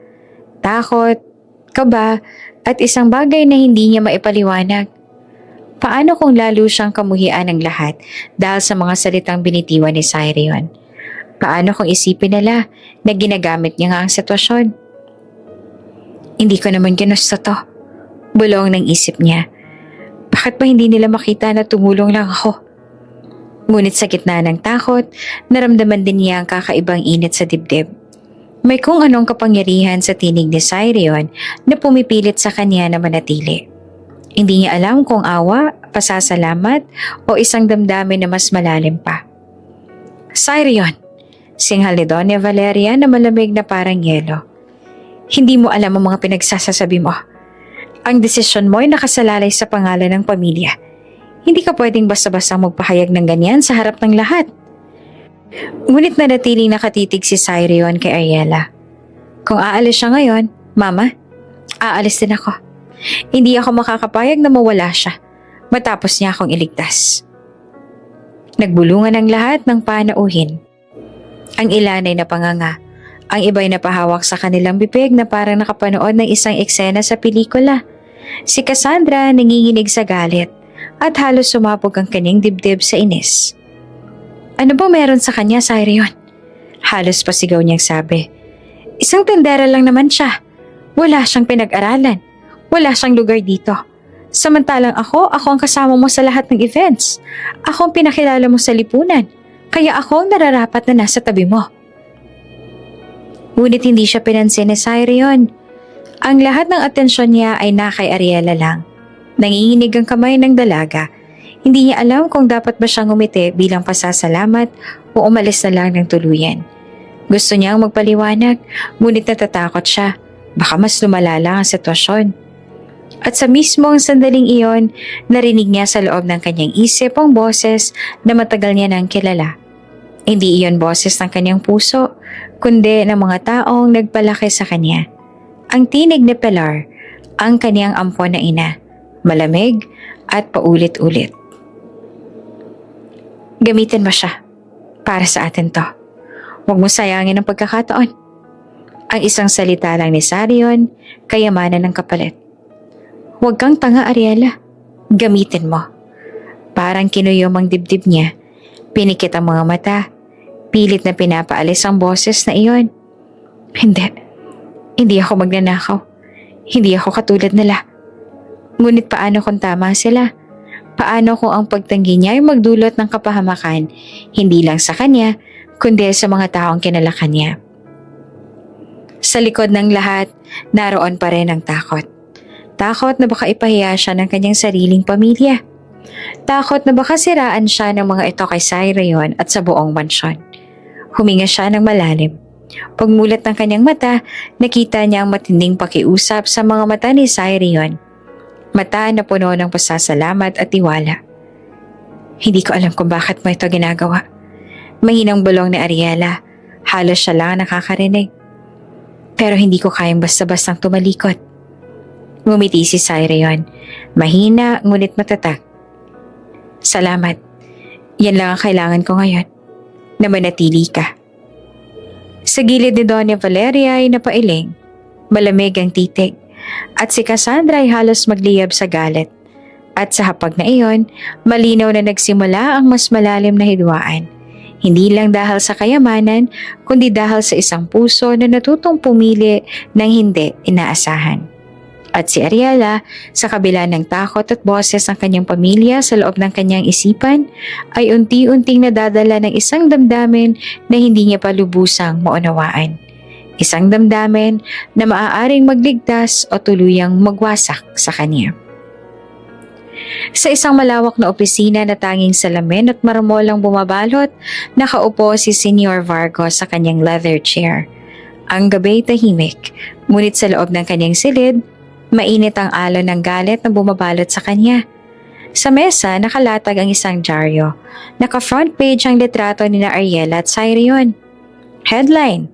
Takot, kaba, at isang bagay na hindi niya maipaliwanag. Paano kung lalo siyang kamuhian ng lahat dahil sa mga salitang binitiwan ni Cyrion? Paano kung isipin nila na ginagamit niya nga ang sitwasyon? Hindi ko naman ginusto to. Bulong ng isip niya. Bakit ba hindi nila makita na tumulong lang ako? Ngunit sa gitna ng takot, naramdaman din niya ang kakaibang init sa dibdib. May kung anong kapangyarihan sa tinig ni Cyrion na pumipilit sa kanya na manatili. Hindi niya alam kung awa, pasasalamat o isang damdamin na mas malalim pa. Cyrion, singhal ni Doña Valeria na malamig na parang yelo. Hindi mo alam ang mga pinagsasasabi mo. Ang desisyon mo ay nakasalalay sa pangalan ng pamilya. Hindi ka pwedeng basta-basta magpahayag ng ganyan sa harap ng lahat. Ngunit nanatiling nakatitig si Cyrion kay Ariela. Kung aalis siya ngayon, Mama, aalis din ako. Hindi ako makakapayag na mawala siya matapos niya akong iligtas. Nagbulungan ang lahat ng panauhin. Ang ilan ay napanganga. Ang iba'y napahawak sa kanilang bibig na parang nakapanood ng isang eksena sa pelikula. Si Cassandra nanginginig sa galit at halos sumabog ang kanyang dibdib sa inis. Ano ba meron sa kanya, Cyrion? Halos pasigaw niyang sabi. Isang tendera lang naman siya. Wala siyang pinag-aralan. Wala siyang lugar dito. Samantalang ako ang kasama mo sa lahat ng events. Ako ang pinakilala mo sa lipunan. Kaya ako ang nararapat na nasa tabi mo. Ngunit hindi siya pinansin ni Cyrion. Ang lahat ng atensyon niya ay na kay Ariela lang. Nanginginig ang kamay ng dalaga. Hindi niya alam kung dapat ba siyang umiti bilang pasasalamat o umalis na lang ng tuluyan. Gusto niyang magpaliwanag, ngunit natatakot siya. Baka mas lumala lang ang sitwasyon. At sa mismong sandaling iyon, narinig niya sa loob ng kanyang isip ang boses na matagal niya nang kilala. Hindi iyon boses ng kanyang puso, kundi ng mga taong nagpalaki sa kanya. Ang tinig ni Pilar, ang kanyang ampon na ina. Malamig at paulit-ulit. Gamitin mo siya. Para sa atin to. Huwag mo sayangin ang pagkakataon. Ang isang salita lang ni Cyrion, kayamanan ng kapalit. Huwag kang tanga, Ariela. Gamitin mo. Parang kinuyom ang dibdib niya. Pinikit ang mga mata. Pilit na pinapaalis ang boses na iyon. Hindi ako magnanakaw. Hindi ako katulad nila. Ngunit paano kung tama sila? Paano kung ang pagtanggi niya ay magdulot ng kapahamakan, hindi lang sa kanya, kundi sa mga taong kinalakan niya? Sa likod ng lahat, naroon pa rin ang takot. Takot na baka ipahiya siya ng kanyang sariling pamilya. Takot na baka siraan siya ng mga ito kay Cyrion at sa buong mansyon. Huminga siya ng malalim. Pagmulat ng kanyang mata, nakita niya ang matinding pakiusap sa mga mata ni Cyrion. Mata na puno ng pasasalamat at tiwala. Hindi ko alam kung bakit mo ito ginagawa. Mahinang bulong ni Ariela. Halos siya lang nakakarinig. Pero hindi ko kayang basta-bastang tumalikod. Ngumiti si Cyrion. Mahina ngunit matatag. Salamat. Yan lang ang kailangan ko ngayon. Na manatili ka. Sa gilid ni Doña Valeria ay napailing. Malamig ang titig. at si Cassandra ay halos magliyab sa galit. At sa hapag na iyon, malinaw na nagsimula ang mas malalim na hidwaan. Hindi lang dahil sa kayamanan, kundi dahil sa isang puso na natutong pumili ng hindi inaasahan. At si Ariela, sa kabila ng takot at boses ng kanyang pamilya sa loob ng kanyang isipan, ay unti-unting nadadala ng isang damdamin na hindi niya pa lubusang maunawaan. Isang damdamin na maaaring magligtas o tuluyang magwasak sa kanya. Sa isang malawak na opisina na tanging salamin at marmol ang bumabalot, nakaupo si Senyor Vargos sa kanyang leather chair. Ang gabi tahimik, ngunit sa loob ng kanyang silid, mainit ang alon ng galit na bumabalot sa kanya. Sa mesa, nakalatag ang isang dyaryo. Naka-front page ang litrato ni na Ariela at Cyrion. Headline: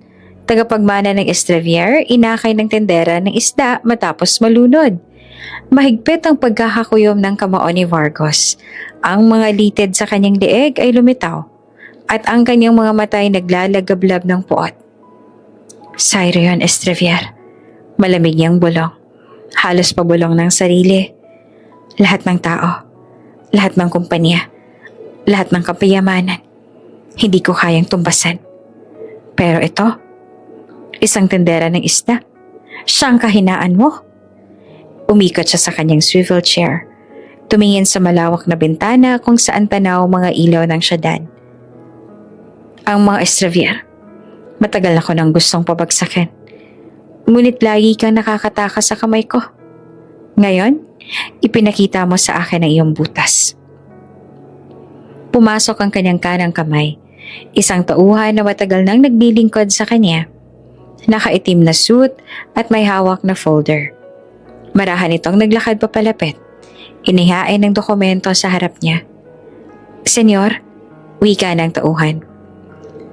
Tagapagmana ng Estrevier, inakay ng tendera ng isda matapos malunod. Mahigpit ang pagkakakuyom ng kamao ni Vargos. Ang mga litid sa kanyang leeg ay lumitaw at ang kanyang mga mata ay naglalagablab ng puot. Cyrion Estrevier, malamig niyang bulong. Halos pabulong ng sarili. Lahat ng tao, lahat ng kumpanya, lahat ng kapayamanan, hindi ko kayang tumbasan. Pero ito, isang tendera ng isda, siyang kahinaan mo. Umikot siya sa kanyang swivel chair. Tumingin sa malawak na bintana kung saan tanaw mga ilaw ng syudad. Ang mga Estrevier, matagal na ko nang gustong pabagsakin. Ngunit lagi kang nakakatakas sa kamay ko. Ngayon, ipinakita mo sa akin ang iyong butas. Pumasok ang kanyang kanang kamay. Isang tauhan na matagal nang naglilingkod sa kanya. Nakaitim na suit at may hawak na folder. Marahan itong naglakad papalapit. Inihain ng dokumento sa harap niya. Senyor, wika ng tauhan.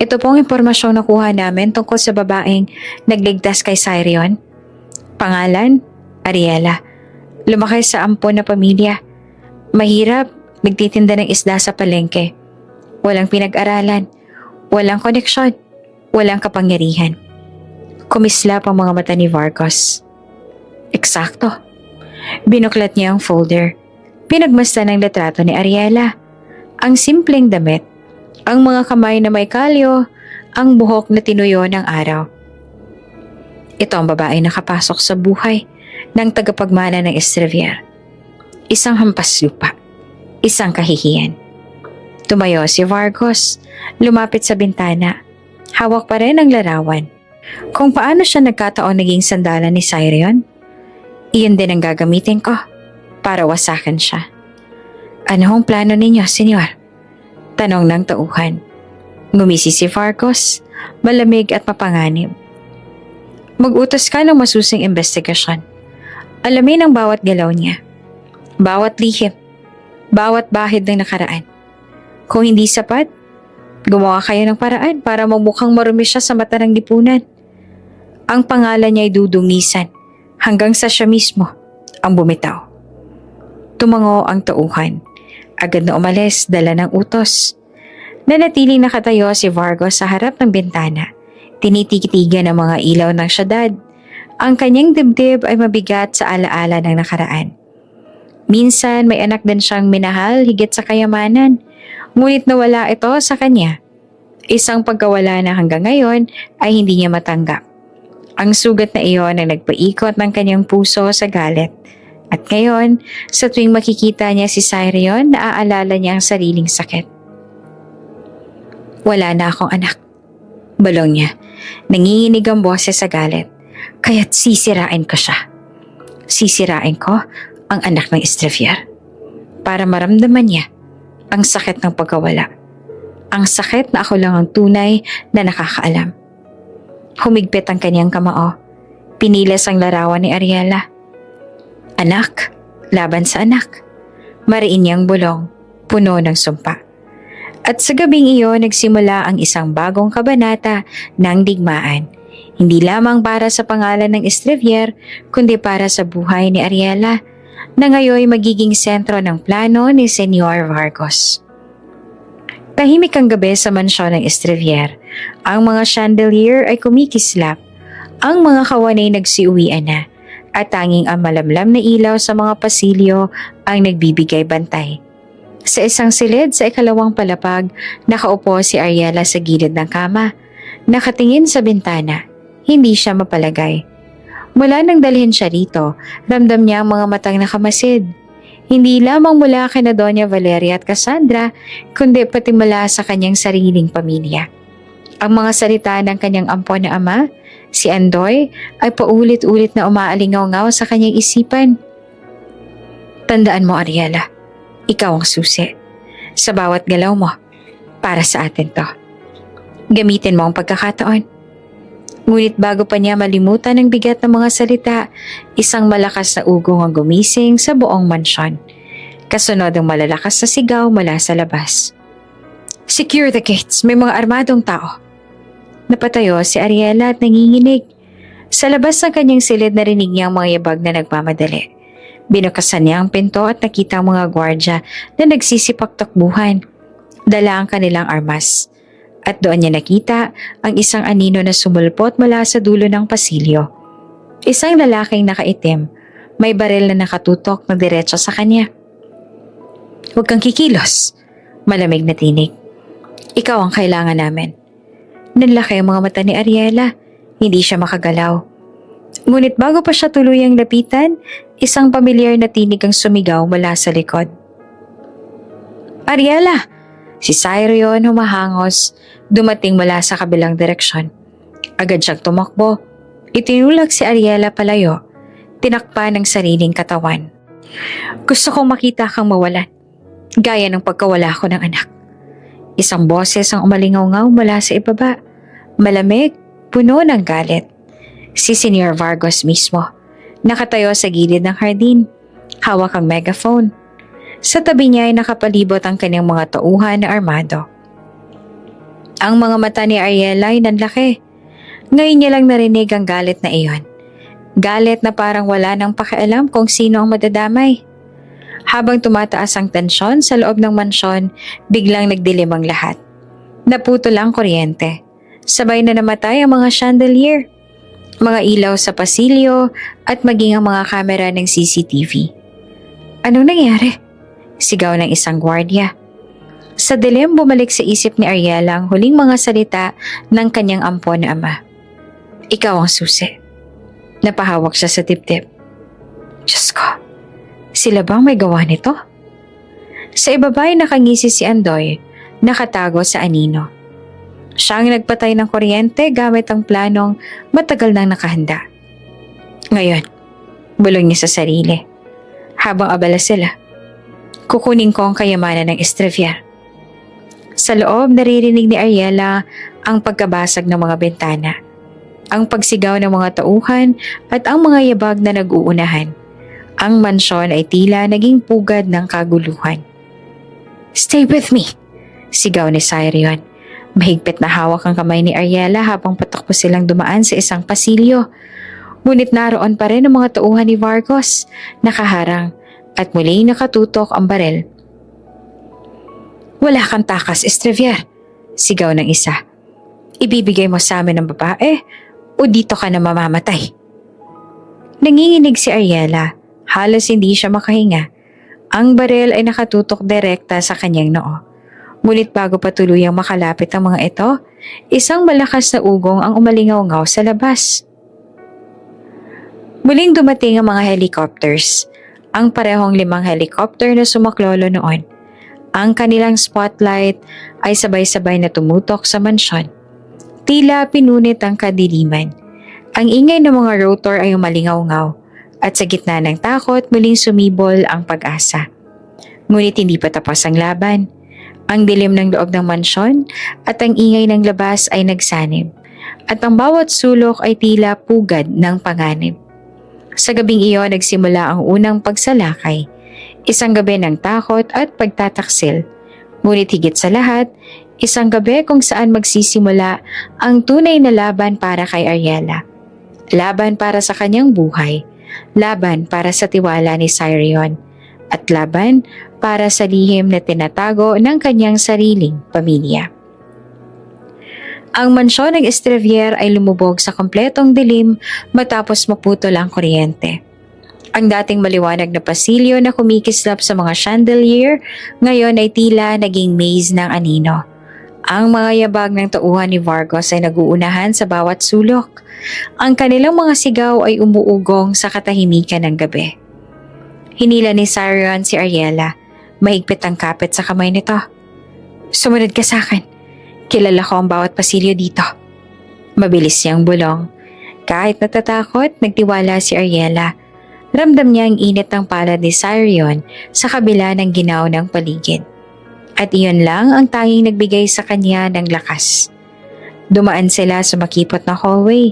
Ito pong impormasyong nakuha namin tungkol sa babaeng nagligtas kay Cyrion. Pangalan, Ariela. Lumaki sa ampon na pamilya. Mahirap, nagtitinda ng isda sa palengke. Walang pinag-aralan. Walang koneksyon. Walang kapangyarihan. Kumislap ang mga mata ni Vargos. Eksakto. Binuklat niya ang folder. Pinagmasdan ang litrato ni Ariela. Ang simpleng damit. Ang mga kamay na may kalyo. Ang buhok na tinuyo ng araw. Ito ang babae nakapasok sa buhay ng tagapagmana ng Estrevier. Isang hampas lupa. Isang kahihiyan. Tumayo si Vargos. Lumapit sa bintana. Hawak pa rin ang larawan. Kung paano siya nagkataon naging sandalan ni Cyrion, iyon din ang gagamitin ko para wasakan siya. Ano ang plano ninyo, senyor? Tanong ng tauhan. Ngumisi si Vargos, malamig at mapanganib. Mag-utos ka ng masusing investigasyon. Alamin ang bawat galaw niya. Bawat lihim. Bawat bahid ng nakaraan. Kung hindi sapat, gumawa kayo ng paraan para magmukhang marumi siya sa mata ng lipunan. Ang pangalan niya ay dudungisan hanggang sa siya mismo ang bumitaw. Tumango ang tauhan. Agad na umalis, dala ng utos. Nanatiling nakatayo si Vargos sa harap ng bintana. Tinitikitigan ang mga ilaw ng syudad. Ang kanyang dibdib ay mabigat sa alaala ng nakaraan. Minsan may anak din siyang minahal higit sa kayamanan. Ngunit nawala ito sa kanya. Isang pagkawala na hanggang ngayon ay hindi niya matanggap. Ang sugat na iyon ay nagpaikot ng kanyang puso sa galit. At ngayon, sa tuwing makikita niya si Cyrion, naaalala niya ang sariling sakit. Wala na akong anak. Balong niya. Nanginginig ang boses sa galit. Kaya't sisirain ko siya. Sisirain ko ang anak ng Estrevier. Para maramdaman niya ang sakit ng pagkawala. Ang sakit na ako lang ang tunay na nakakaalam. Humigpit ang kanyang kamao. Pinilas ang larawan ni Ariela. Anak, laban sa anak. Mariin niyang bulong, puno ng sumpa. At sa gabing iyon nagsimula ang isang bagong kabanata ng digmaan. Hindi lamang para sa pangalan ng Estrevier, kundi para sa buhay ni Ariela, na ngayon magiging sentro ng plano ni Senyor Vargos. Tahimik ang gabi sa mansyon ng Estrevier. Ang mga chandelier ay kumikislap. Ang mga kawanay nagsiuwian na. at tanging ang malamlam na ilaw sa mga pasilyo ang nagbibigay bantay. Sa isang silid sa ikalawang palapag, nakaupo si Ariela sa gilid ng kama. Nakatingin sa bintana, hindi siya mapalagay. Mula nang dalhin siya rito, ramdam niya ang mga matang nakamasid. Hindi lamang mula kina Doña Valeria at Cassandra, kundi pati mula sa kanyang sariling pamilya. Ang mga salita ng kanyang ampon na ama, si Andoy, ay paulit-ulit na umaalingaw-ngaw sa kanyang isipan. Tandaan mo, Ariela, ikaw ang susi. Sa bawat galaw mo, para sa atin to. Gamitin mo ang pagkakataon. Ngunit bago pa niya malimutan ang bigat ng mga salita, isang malakas na ugong ang gumising sa buong mansyon. Kasunod ang malalakas na sigaw mula sa labas. Secure the gates, may mga armadong tao. Napatayo si Ariela at nanginginig. Sa labas ng kanyang silid narinig niya ang mga yabag na nagmamadali. Binukasan niya ang pinto at nakita ang mga gwardya na nagsisipak-takbuhan. Dala ang kanilang armas. At doon niya nakita ang isang anino na sumulpot mula sa dulo ng pasilyo. Isang lalaking nakaitim, may baril na nakatutok na diretso sa kanya. Huwag kang kikilos, malamig na tinig. Ikaw ang kailangan namin. Nanlaki ang mga mata ni Ariela, hindi siya makagalaw. Ngunit bago pa siya tuluyang lapitan, isang pamilyar na tinig ang sumigaw mula sa likod. Ariela! Si Cyrion humahangos, dumating mula sa kabilang direksyon. Agad siyang tumakbo. Itinulak si Ariela palayo, tinakpan ng sariling katawan. Gusto kong makita kang mawalan, gaya ng pagkawala ko ng anak. Isang boses ang umalingaw-ngaw mula sa ibaba. Malamig, puno ng galit. Si Senior Vargas mismo, nakatayo sa gilid ng hardin, hawak ang megaphone. Sa tabi niya ay nakapalibot ang kanyang mga tauhan na armado. Ang mga mata ni Ariela ay nanlaki. Ngayon niya lang narinig ang galit na iyon. Galit na parang wala nang pakialam kung sino ang madadamay. Habang tumataas ang tensyon sa loob ng mansyon, biglang nagdilim ang lahat. Naputol ang kuryente. Sabay na namatay ang mga chandelier, mga ilaw sa pasilyo at maging ang mga kamera ng CCTV. Anong nangyari? Sigaw ng isang gwardiya. Sa dilim bumalik sa isip ni Ariela ang huling mga salita ng kanyang ampon na ama. Ikaw ang susi. Napahawak siya sa tip-tip. Diyos ko, sila bang may gawa nito? Sa ibaba ay nakangisi si Andoy, nakatago sa anino. Siya ang nagpatay ng kuryente gamit ang planong matagal nang nakahanda. Ngayon, bulong niya sa sarili. Habang abala sila, kukunin ko ang kayamanan ng Estrevier. Sa loob, naririnig ni Ariela ang pagkabasag ng mga bintana, ang pagsigaw ng mga tauhan at ang mga yabag na nag-uunahan. Ang mansyon ay tila naging pugad ng kaguluhan. Stay with me, sigaw ni Cyrion. Mahigpit na hawak ang kamay ni Ariela habang patakbo silang dumaan sa isang pasilyo. Ngunit naroon pa rin ang mga tauhan ni Vargas, nakaharang at muling nakatutok ang barel. Wala kang takas, Estrevier, sigaw ng isa. Ibibigay mo sa amin ang babae o dito ka na mamamatay? Nanginginig si Ariela, halos hindi siya makahinga. Ang barel ay nakatutok direkta sa kanyang noo. Ngunit bago pa tuluyang makalapit ang mga ito, isang malakas na ugong ang umalingaw-ngaw sa labas. Muling dumating ang mga helicopters, ang parehong 5 helicopter na sumaklolo noon. Ang kanilang spotlight ay sabay-sabay na tumutok sa mansyon. Tila pinunit ang kadiliman. Ang ingay ng mga rotor ay umalingaw-ngaw at sa gitna ng takot muling sumibol ang pag-asa. Ngunit hindi pa tapos ang laban. Ang dilim ng loob ng mansyon at ang ingay ng labas ay nagsanib at ang bawat sulok ay tila pugad ng panganib. Sa gabing iyon nagsimula ang unang pagsalakay, isang gabi ng takot at pagtataksil. Ngunit higit sa lahat, isang gabi kung saan magsisimula ang tunay na laban para kay Ariela. Laban para sa kanyang buhay, laban para sa tiwala ni Cyrion, at laban para sa lihim na tinatago ng kanyang sariling pamilya. Ang mansyon ng Estrevier ay lumubog sa kompletong dilim matapos maputol ang kuryente. Ang dating maliwanag na pasilyo na kumikislap sa mga chandelier, ngayon ay tila naging maze ng anino. Ang mga yabag ng tauhan ni Vargas ay naguunahan sa bawat sulok. Ang kanilang mga sigaw ay umuugong sa katahimikan ng gabi. Hinila ni Sirion si Ariela. Mahigpit ang kapit sa kamay nito. Sumunod ka sa akin. Kilala ko ang bawat pasilyo dito. Mabilis siyang bulong. Kahit natatakot, nagtiwala si Ariela. Ramdam niya ang init ng palad ni Sirion sa kabila ng ginaw ng paligid. At iyon lang ang tanging nagbigay sa kanya ng lakas. Dumaan sila sa makipot na hallway.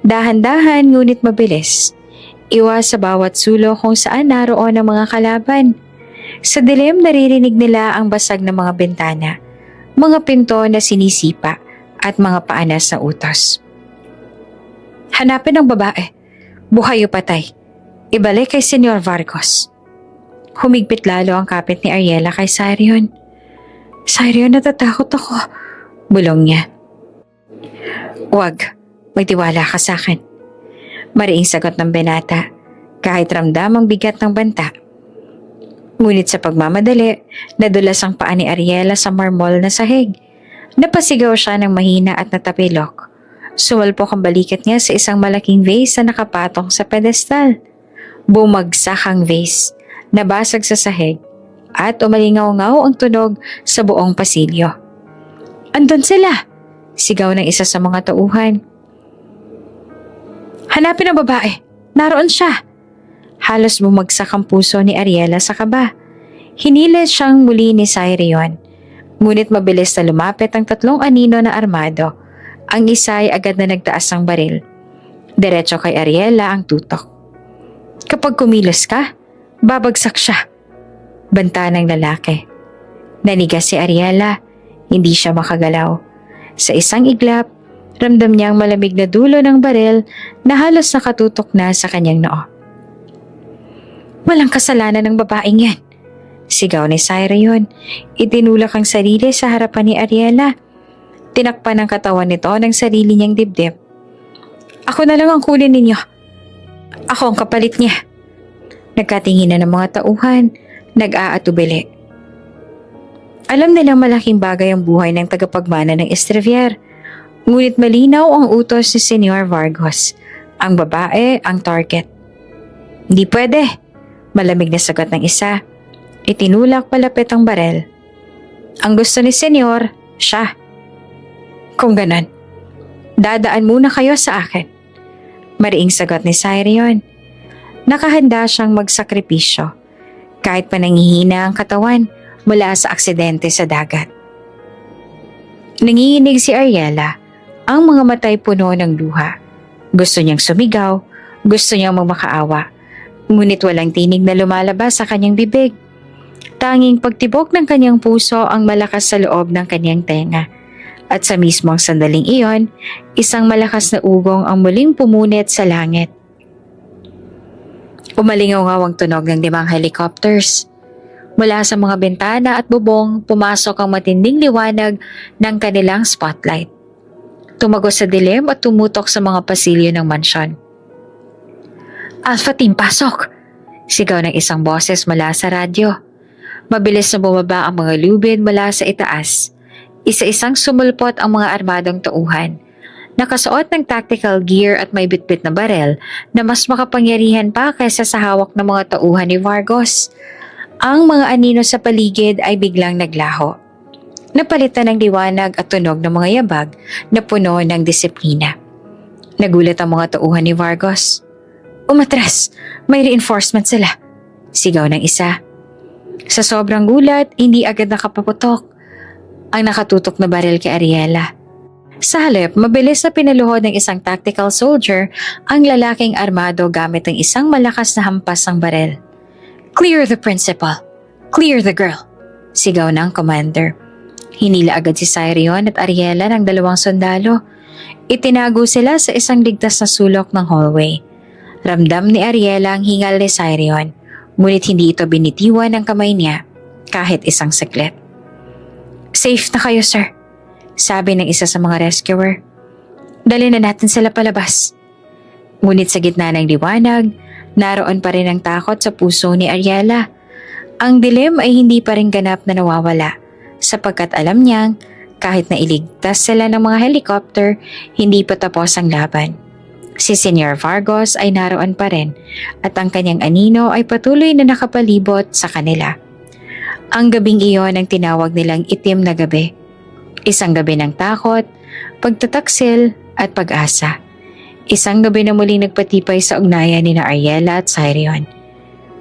Dahan-dahan ngunit mabilis. Iwas sa bawat sulok kung saan naroon ang mga kalaban. Sa dilim naririnig nila ang basag ng mga bintana, mga pinto na sinisipa at mga paanas na utos. Hanapin ang babae. Buhay o patay. Ibalik kay Senyor Vargas. Humigpit lalo ang kapit ni Ariela kay Sirion. Sirion, natatakot ako. Bulong niya. Huwag. Magtiwala ka sa akin. Mariing sagot ng binata, kahit ramdam ang bigat ng banta. Ngunit sa pagmamadali, nadulas ang paa ni Ariela sa marmol na sahig. Napasigaw siya ng mahina at natapilok. Sumalpok ang balikat niya sa isang malaking vase na nakapatong sa pedestal. Bumagsak ang vase, nabasag sa sahig, at umalingaw-ngaw ang tunog sa buong pasilyo. Andun sila! Sigaw ng isa sa mga tauhan. Hanapin ang babae! Naroon siya! Halos bumagsak ang puso ni Ariela sa kaba. Hinilit siyang muli ni Sirion. Ngunit mabilis na lumapit ang tatlong anino na armado. Ang isa ay agad na nagtaas ng baril. Diretso kay Ariela ang tutok. Kapag kumilos ka, babagsak siya. Banta ng lalaki. Nanigas si Ariela. Hindi siya makagalaw. Sa isang iglap, ramdam niya ang malamig na dulo ng baril na halos nakatutok na sa kanyang noo. Walang kasalanan ng babaeng yan. Sigaw ni Sirion. Itinulak ang sarili sa harapan ni Ariela. Tinakpan ang katawan nito ng sarili niyang dibdib. Ako na lang ang kunin ninyo. Ako ang kapalit niya. Nagkatinginan ng mga tauhan. Nag-aatubili. Alam nilang malaking bagay ang buhay ng tagapagmana ng Estrevier. Ngunit malinaw ang utos ni Senyor Vargas. Ang babae ang target. Hindi pwede. Malamig na sagot ng isa. Itinulak palapit ang barel. Ang gusto ni Senyor, siya. Kung ganon, dadaan muna kayo sa akin. Mariing sagot ni Sirion. Nakahanda siyang magsakripisyo. Kahit pa nangihina ang katawan mula sa aksidente sa dagat. Nanginginig si Ariela. Ang mga matay puno ng luha. Gusto niyang sumigaw, gusto niyang magmakaawa. Ngunit walang tinig na lumalabas sa kanyang bibig. Tanging pagtibok ng kanyang puso ang malakas sa loob ng kanyang tenga. At sa mismong sandaling iyon, isang malakas na ugong ang muling pumunit sa langit. Umalingaw-ngaw ang tunog ng 5 helicopters. Mula sa mga bintana at bubong, pumasok ang matinding liwanag ng kanilang spotlight. Tumagos sa dilim at tumutok sa mga pasilyo ng mansyon. Alpha Team, pasok! Sigaw ng isang boses mula sa radyo. Mabilis na bumaba ang mga lubid mula sa itaas. Isa-isang sumulpot ang mga armadong tauhan. Nakasuot ng tactical gear at may bitbit na barel na mas makapangyarihan pa kaysa sa hawak ng mga tauhan ni Vargas. Ang mga anino sa paligid ay biglang naglaho. Napalitan ng liwanag at tunog ng mga yabag na puno ng disiplina. Nagulat ang mga tauhan ni Vargas. Umatras! May reinforcement sila! Sigaw ng isa. Sa sobrang gulat, hindi agad nakapaputok ang nakatutok na baril kay Ariela. Sa halip, mabilis na pinaluhod ng isang tactical soldier ang lalaking armado gamit ang isang malakas na hampas ng baril. Clear the principal! Clear the girl! Sigaw ng commander. Hinila agad si Sirion at Ariela ng 2 sundalo. Itinago sila sa isang ligtas na sulok ng hallway. Ramdam ni Ariela ang hingal ni Sirion, ngunit hindi ito binitiwan ng kamay niya kahit isang saglit. Safe na kayo, sir. Sabi ng isa sa mga rescuer. Dali na natin sila palabas. Ngunit sa gitna ng liwanag, naroon pa rin ang takot sa puso ni Ariela. Ang dilim ay hindi pa rin ganap na nawawala sapagkat alam niyang kahit na iligtas sila ng mga helicopter, hindi pa tapos ang laban. Si Senyor Vargos ay naroon pa rin at ang kanyang anino ay patuloy na nakapalibot sa kanila. Ang gabing iyon ang tinawag nilang itim na gabi. Isang gabi ng takot, pagtataksil at pag-asa. Isang gabi na muling nagpatibay sa ugnayan ni Ariela at Sirion.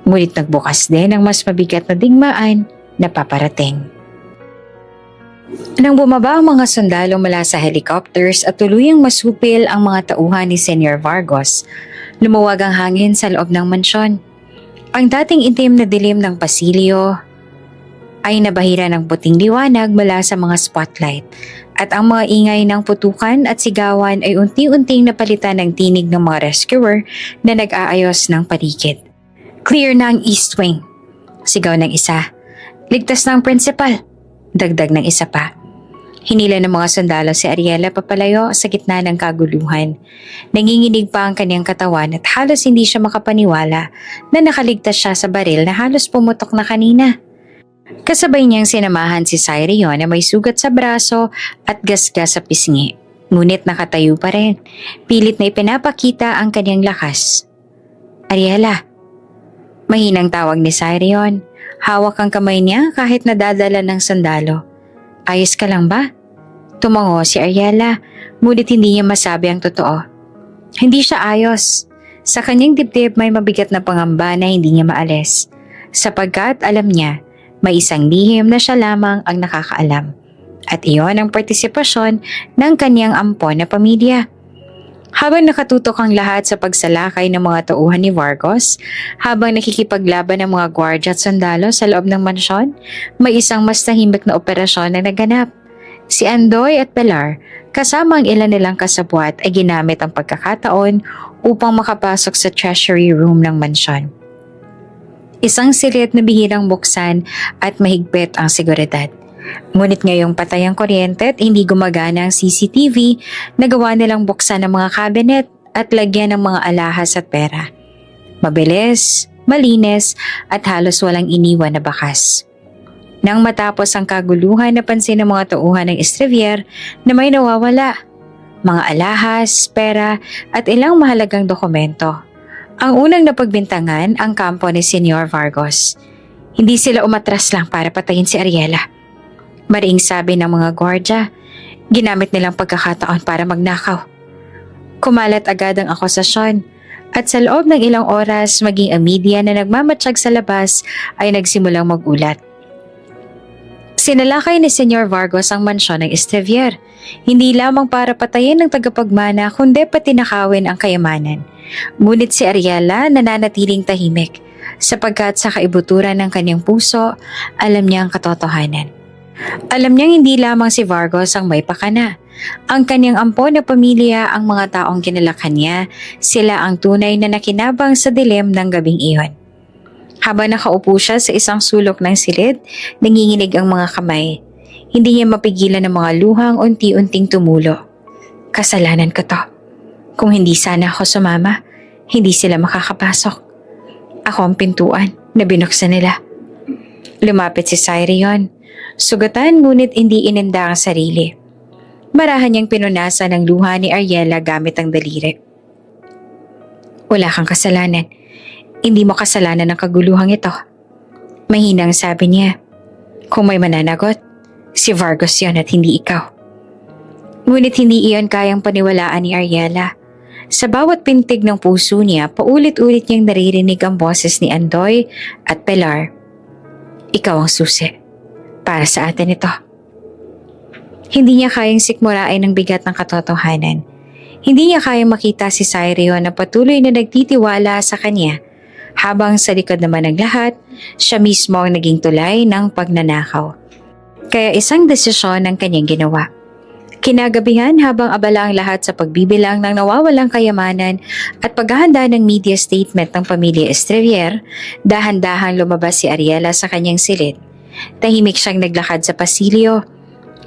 Ngunit nagbukas din ang mas mabigat na digmaan na paparating. Nang bumaba ang mga sundalo mula sa helicopters at tuluyang masupil ang mga tauhan ni Senyor Vargos, lumuwag ang hangin sa loob ng mansyon. Ang dating itim na dilim ng pasilyo ay nabahira ng puting liwanag mula sa mga spotlight at ang mga ingay ng putukan at sigawan ay unti-unting napalitan ng tinig ng mga rescuer na nag-aayos ng paligid. Clear na ang East Wing, sigaw ng isa. Ligtas na ang principal, dagdag ng isa pa. Hinila ng mga sundalo si Ariela papalayo sa gitna ng kaguluhan. Nanginginig pa ang kanyang katawan at halos hindi siya makapaniwala na nakaligtas siya sa baril na halos pumutok na kanina. Kasabay niyang sinamahan si Sirion na may sugat sa braso at gasgas sa pisngi. Ngunit nakatayo pa rin. Pilit na ipinapakita ang kanyang lakas. Ariela, mahinang tawag ni Sirion. Hawak ang kamay niya kahit nadadala ng sandalo. Ayos ka lang ba? Tumango si Ariela, ngunit hindi niya masabi ang totoo. Hindi siya ayos. Sa kanyang dibdib may mabigat na pangamba na hindi niya maalis. Sapagkat alam niya, may isang lihim na siya lamang ang nakakaalam. At iyon ang partisipasyon ng kanyang ampon na pamilya. Habang nakatutok ang lahat sa pagsalakay ng mga tauhan ni Vargos, habang nakikipaglaban ng mga gwardya at sundalo sa loob ng mansyon, may isang mas tahimik na operasyon na naganap. Si Andoy at Pilar, kasama ang ilan nilang kasabwat ay ginamit ang pagkakataon upang makapasok sa treasury room ng mansyon. Isang silid na bihirang buksan at mahigpit ang seguridad. Ngunit ngayong patay ang kuryente at hindi gumagana ang CCTV, nagawa nilang buksan ang mga cabinet at lagyan ng mga alahas at pera. Mabilis, malinis at halos walang iniwan na bakas. Nang matapos ang kaguluhan, napansin ng mga tauhan ng Estrevier na may nawawala. Mga alahas, pera at ilang mahalagang dokumento. Ang unang napagbintangan ang kampo ni Senyor Vargos. Hindi sila umatras lang para patayin si Ariela. Mariing sabi ng mga gwardya, ginamit nilang pagkakataon para magnakaw. Kumalat agad ang akusasyon at sa loob ng ilang oras maging ang media na nagmamatsyag sa labas ay nagsimulang magulat. Sinalakay ni Senyor Vargos ang mansyon ng Estrevier, hindi lamang para patayin ng tagapagmana kundi pati nakawin ang kayamanan. Ngunit si Ariela nananatiling tahimik sapagkat sa kaibuturan ng kanyang puso, alam niya ang katotohanan. Alam niyang hindi lamang si Vargos ang may pakana. Ang kanyang ampon na pamilya, ang mga taong kinalakan niya, sila ang tunay na nakinabang sa dilim ng gabing iyon. Habang nakaupo siya sa isang sulok ng silid, nanginginig ang mga kamay. Hindi niya mapigilan ang mga luhang unti-unting tumulo. Kasalanan ko to. Kung hindi sana ako sumama, hindi sila makakapasok. Ako ang pintuan na binuksan nila. Lumapit si Sirion. Sugatan ngunit hindi ininda ang sarili. Marahan niyang pinunasan ng luha ni Ariela gamit ang daliri. Wala kang kasalanan. Hindi mo kasalanan ang kaguluhang ito. Mahinang sabi niya. Kung may mananagot, si Vargos yon at hindi ikaw. Ngunit hindi iyon kayang paniwalaan ni Ariela. Sa bawat pintig ng puso niya, paulit-ulit niyang naririnig ang boses ni Andoy at Pilar. Ikaw ang susi. Para sa atin ito. Hindi niya kayang sikmurain ang bigat ng katotohanan. Hindi niya kayang makita si Sirion na patuloy na nagtitiwala sa kanya, habang sa likod naman ng lahat, siya mismo ang naging tulay ng pagnanakaw. Kaya isang desisyon ang kanyang ginawa. Kinagabihan habang abala ang lahat sa pagbibilang ng nawawalang kayamanan at paghahanda ng media statement ng pamilya Estrevier, dahan-dahang lumabas si Ariela sa kanyang silid. Tahimik siyang naglakad sa pasilyo.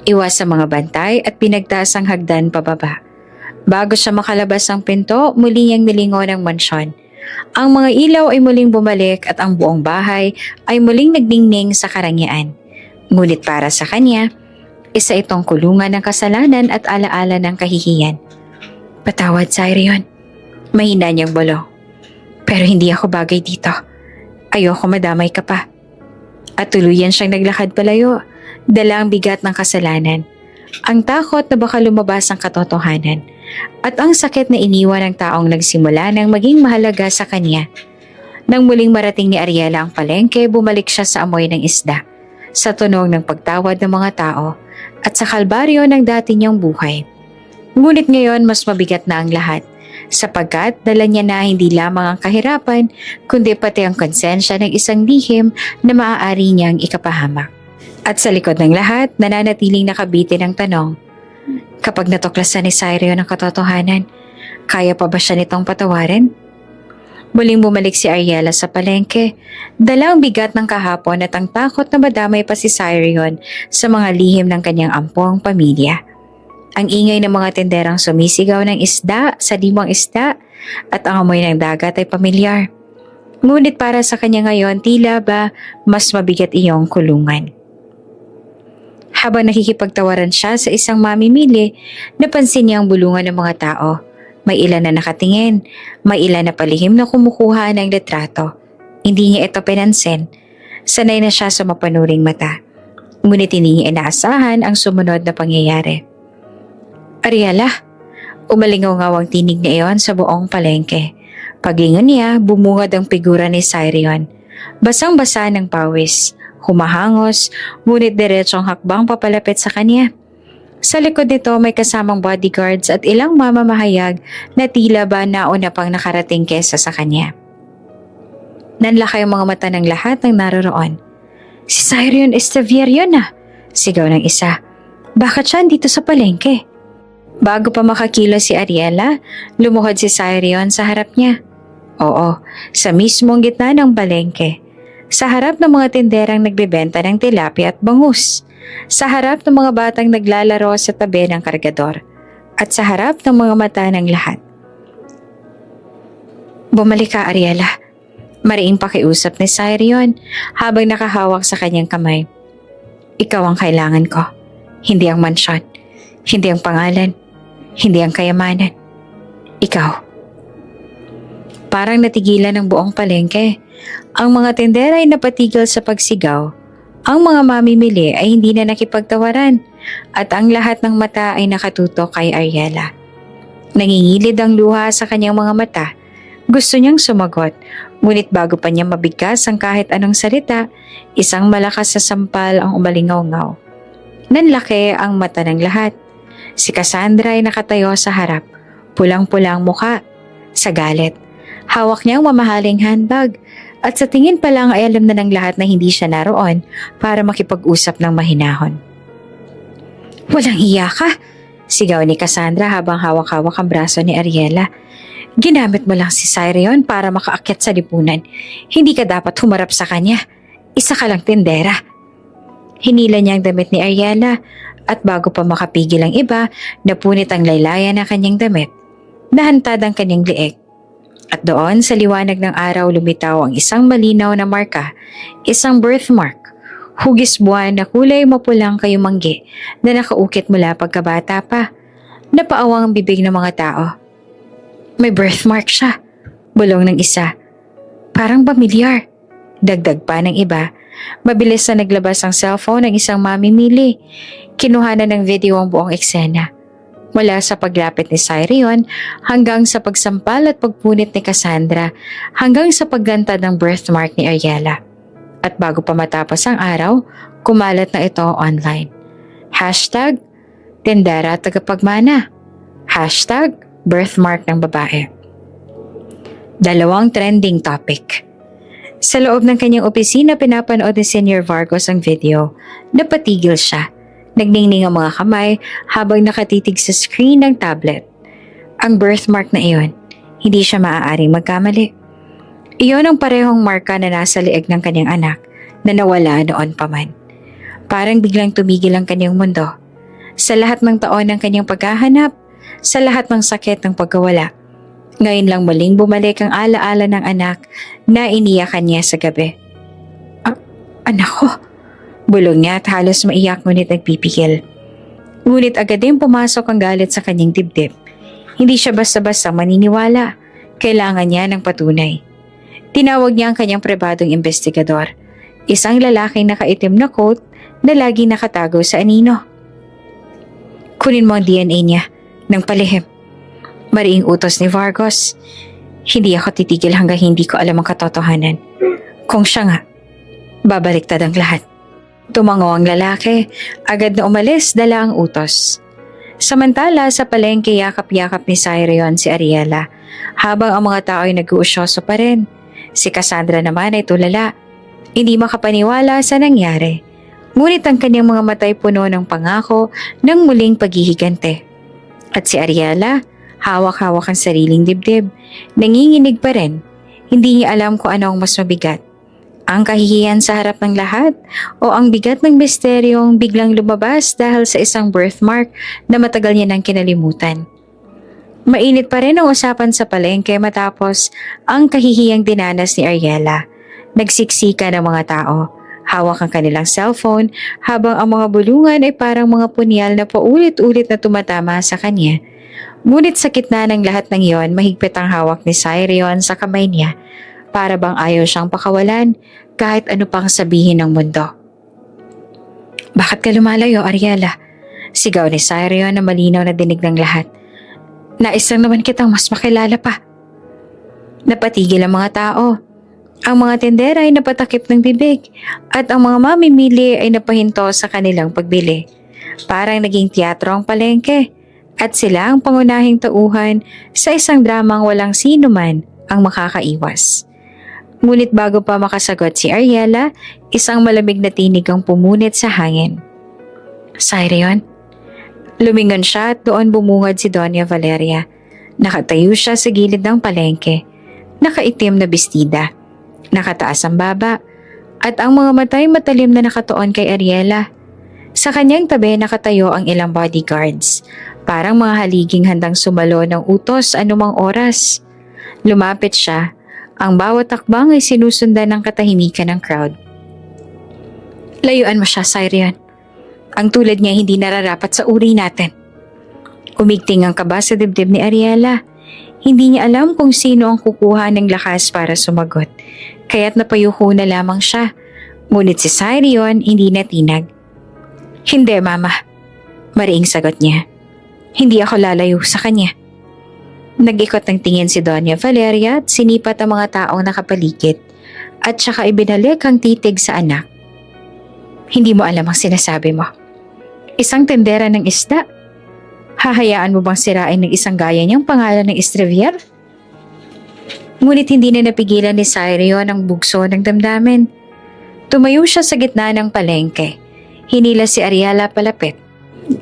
Iwas sa mga bantay at pinagtaas ang hagdan pababa. Bago siya makalabas ng pinto, muli niyang nilingon ang mansyon. Ang mga ilaw ay muling bumalik at ang buong bahay ay muling nagningning sa karangyaan. Ngunit para sa kanya, isa itong kulungan ng kasalanan at alaala ng kahihiyan. Patawad, Cyrion. Mahina niyang bulong. Pero hindi ako bagay dito. Ayoko madamay ka pa. At tuluyan siyang naglakad palayo, dala ang bigat ng kasalanan. Ang takot na baka lumabas ang katotohanan. At ang sakit na iniwan ng taong nagsimula ng maging mahalaga sa kanya. Nang muling marating ni Ariela ang palengke, bumalik siya sa amoy ng isda, sa tunog ng pagtawad ng mga tao, at sa kalbaryo ng dati niyang buhay. Ngunit ngayon mas mabigat na ang lahat, sapagkat dala niya na hindi lamang ang kahirapan, kundi pati ang konsensya ng isang lihim na maaari niyang ikapahamak. At sa likod ng lahat, nananatiling nakabitin ang tanong, kapag natuklasan ni Cyrion ang katotohanan, kaya pa ba siya nitong patawarin? Muling bumalik si Ariela sa palengke, dala ang bigat ng kahapon at ang takot na madamay pa si Cyrion sa mga lihim ng kanyang ampong pamilya. Ang ingay ng mga tinderang sumisigaw ng isda sa limang isda at ang amoy ng dagat ay pamilyar. Ngunit para sa kanya ngayon, tila ba mas mabigat iyong kulungan. Habang nakikipagtawaran siya sa isang mamimili, napansin niya ang bulungan ng mga tao. May ilan na nakatingin, may ilan na palihim na kumukuha ng litrato. Hindi niya ito pinansin. Sanay na siya sa mapanuring mata. Ngunit hindi niya inaasahan ang sumunod na pangyayari. Ariela, umalingaw-ngaw ang tinig na iyon sa buong palengke. Paglingon niya, bumungad ang figura ni Cyrion. Basang-basa ng pawis. Humahangos, ngunit diretsong hakbang papalapit sa kanya. Sa likod nito may kasamang bodyguards at ilang mamamahayag na tila ba nauna pang nakarating kesa sa kanya. Nanlaki ang mga mata ng lahat ng naroroon. Si Cyrion Estevier yun ah, sigaw ng isa. Bakit siya dito sa palengke? Bago pa makakilos si Ariela, lumuhod si Cyrion sa harap niya. Oo, sa mismong gitna ng palengke. Sa harap ng mga tinderang nagbebenta ng tilapia at bangus. Sa harap ng mga batang naglalaro sa tabi ng kargador. At sa harap ng mga mata ng lahat. Bumalik ka, Ariela. Mariing pakiusap ni Cyrion habang nakahawak sa kanyang kamay. Ikaw ang kailangan ko. Hindi ang mansyon. Hindi ang pangalan. Hindi ang kayamanan. Ikaw. Parang natigilan ng buong palengke. Ang mga tindera ay napatigil sa pagsigaw. Ang mga mamimili ay hindi na nakipagtawaran at ang lahat ng mata ay nakatutok kay Ariela. Nangingilid ang luha sa kanyang mga mata. Gusto niyang sumagot, ngunit bago pa niya mabigkas ang kahit anong salita, isang malakas na sampal ang umalingaw-ngaw. Nanlaki ang mata ng lahat. Si Cassandra ay nakatayo sa harap, pulang-pulang muka, sa galit. Hawak niya ang mamahaling handbag at sa tingin pa lang ay alam na ng lahat na hindi siya naroon para makipag-usap ng mahinahon. Walang hiya ka! Sigaw ni Cassandra habang hawak-hawak ang braso ni Ariela. Ginamit mo lang si Cyrion para makaakyat sa lipunan. Hindi ka dapat humarap sa kanya. Isa ka lang tindera. Hinila niya ang damit ni Ariela at bago pa makapigil ang iba, napunit ang laylayan ng kanyang damit. Nahantad ang kanyang lieg. At doon sa liwanag ng araw lumitaw ang isang malinaw na marka, isang birthmark, hugis buwan na kulay mapulang kayumanggi na nakaukit mula pagkabata pa. Napaawang ang bibig ng mga tao. May birthmark siya, bulong ng isa. Parang pamilyar, dagdag pa ng iba. Mabilis na naglabas ang cellphone ng isang mamimili. Kinuhanan ng video ang buong eksena. Mula sa paglapit ni Cyrion hanggang sa pagsampal at pagpunit ni Cassandra hanggang sa paglantad ng birthmark ni Ariela. At bago pa matapos ang araw, kumalat na ito online. Hashtag, tindera tagapagmana. Hashtag, birthmark ng babae. Dalawang trending topic. Sa loob ng kanyang opisina pinapanood ni Senior Vargos ang video. Napatigil siya. Nagningning ang mga kamay habang nakatitig sa screen ng tablet. Ang birthmark na iyon, hindi siya maaaring magkamali. Iyon ang parehong marka na nasa lieg ng kanyang anak na nawala noon pa man. Parang biglang tumigil ang kanyang mundo. Sa lahat ng taon ng kanyang paghahanap, sa lahat ng sakit ng pagkawala. Ngayon lang muling bumalik ang alaala ng anak na iniyakan niya sa gabi. Anak ko, bulong niya at halos maiyak ngunit nagpipigil. Ngunit agad din pumasok ang galit sa kanyang dibdib. Hindi siya basta-basta maniniwala. Kailangan niya ng patunay. Tinawag niya ang kanyang pribadong investigador, isang lalaking nakaitim na coat na laging nakatago sa anino. Kunin mo ang DNA niya ng palihim. Mariing utos ni Vargas. Hindi ako titigil hanggang hindi ko alam ang katotohanan. Kung siya nga, babaliktad ang lahat. Tumango ang lalaki, agad na umalis dala ang utos. Samantala sa palengke yakap-yakap ni Cyrion si Ariela, habang ang mga tao ay nag-uusyoso pa rin. Si Cassandra naman ay tulala. Hindi makapaniwala sa nangyari. Ngunit ang kanyang mga matay puno ng pangako ng muling paghihigante. At si Ariela, hawak-hawak ang sariling dibdib. Nanginginig pa rin. Hindi niya alam kung ano ang mas mabigat. Ang kahihiyan sa harap ng lahat o ang bigat ng misteryong biglang lumabas dahil sa isang birthmark na matagal niya nang kinalimutan. Mainit pa rin ang usapan sa palengke matapos ang kahihiyang dinanas ni Ariela. Nagsiksika ng mga tao. Hawak ang kanilang cellphone habang ang mga bulungan ay parang mga punyal na paulit-ulit na tumatama sa kanya. Ngunit sa gitna ng lahat ng iyon, mahigpit ang hawak ni Cyrion sa kamay niya. Para bang ayaw siyang pakawalan kahit ano pang sabihin ng mundo. Bakit ka lumalayo, Ariela? Sigaw ni Cyrion na malinaw na dinig ng lahat. Nais lang naman kitang mas makilala pa. Napatigil ang mga tao. Ang mga tendera ay napatakip ng bibig at ang mga mamimili ay napahinto sa kanilang pagbili. Parang naging teatro ang palengke at sila ang pangunahing tauhan sa isang dramang walang sino man ang makakaiwas. Ngunit bago pa makasagot si Ariela, isang malamig na tinig ang pumunit sa hangin. Cyrion? Lumingon siya at doon bumungad si Doña Valeria. Nakatayo siya sa gilid ng palengke. Nakaitim na bestida. Nakataas ang baba. At ang mga matay matalim na nakatuon kay Ariela. Sa kanyang tabi nakatayo ang ilang bodyguards. Parang mga haliging handang sumalo ng utos anumang oras. Lumapit siya. Ang bawat takbang ay sinusundan ng katahimikan ng crowd. Layuan mo siya, Cyrion. Ang tulad niya hindi nararapat sa uri natin. Umigting ang kaba sa dibdib ni Ariela. Hindi niya alam kung sino ang kukuha ng lakas para sumagot. Kaya't napayuko na lamang siya. Ngunit si Cyrion hindi natinag. Hindi, Mama. Mariing sagot niya. Hindi ako lalayo sa kanya. Nag-ikot ng tingin si Doña Valeria at sinipat ang mga taong nakapaligid at saka ibinalik ang titig sa anak. Hindi mo alam ang sinasabi mo. Isang tendera ng isda. Hahayaan mo bang sirain ng isang gaya niyang pangalan ng Estrevier? Ngunit hindi na napigilan ni Cyrion ang bugso ng damdamin. Tumayo siya sa gitna ng palengke. Hinila si Ariela palapit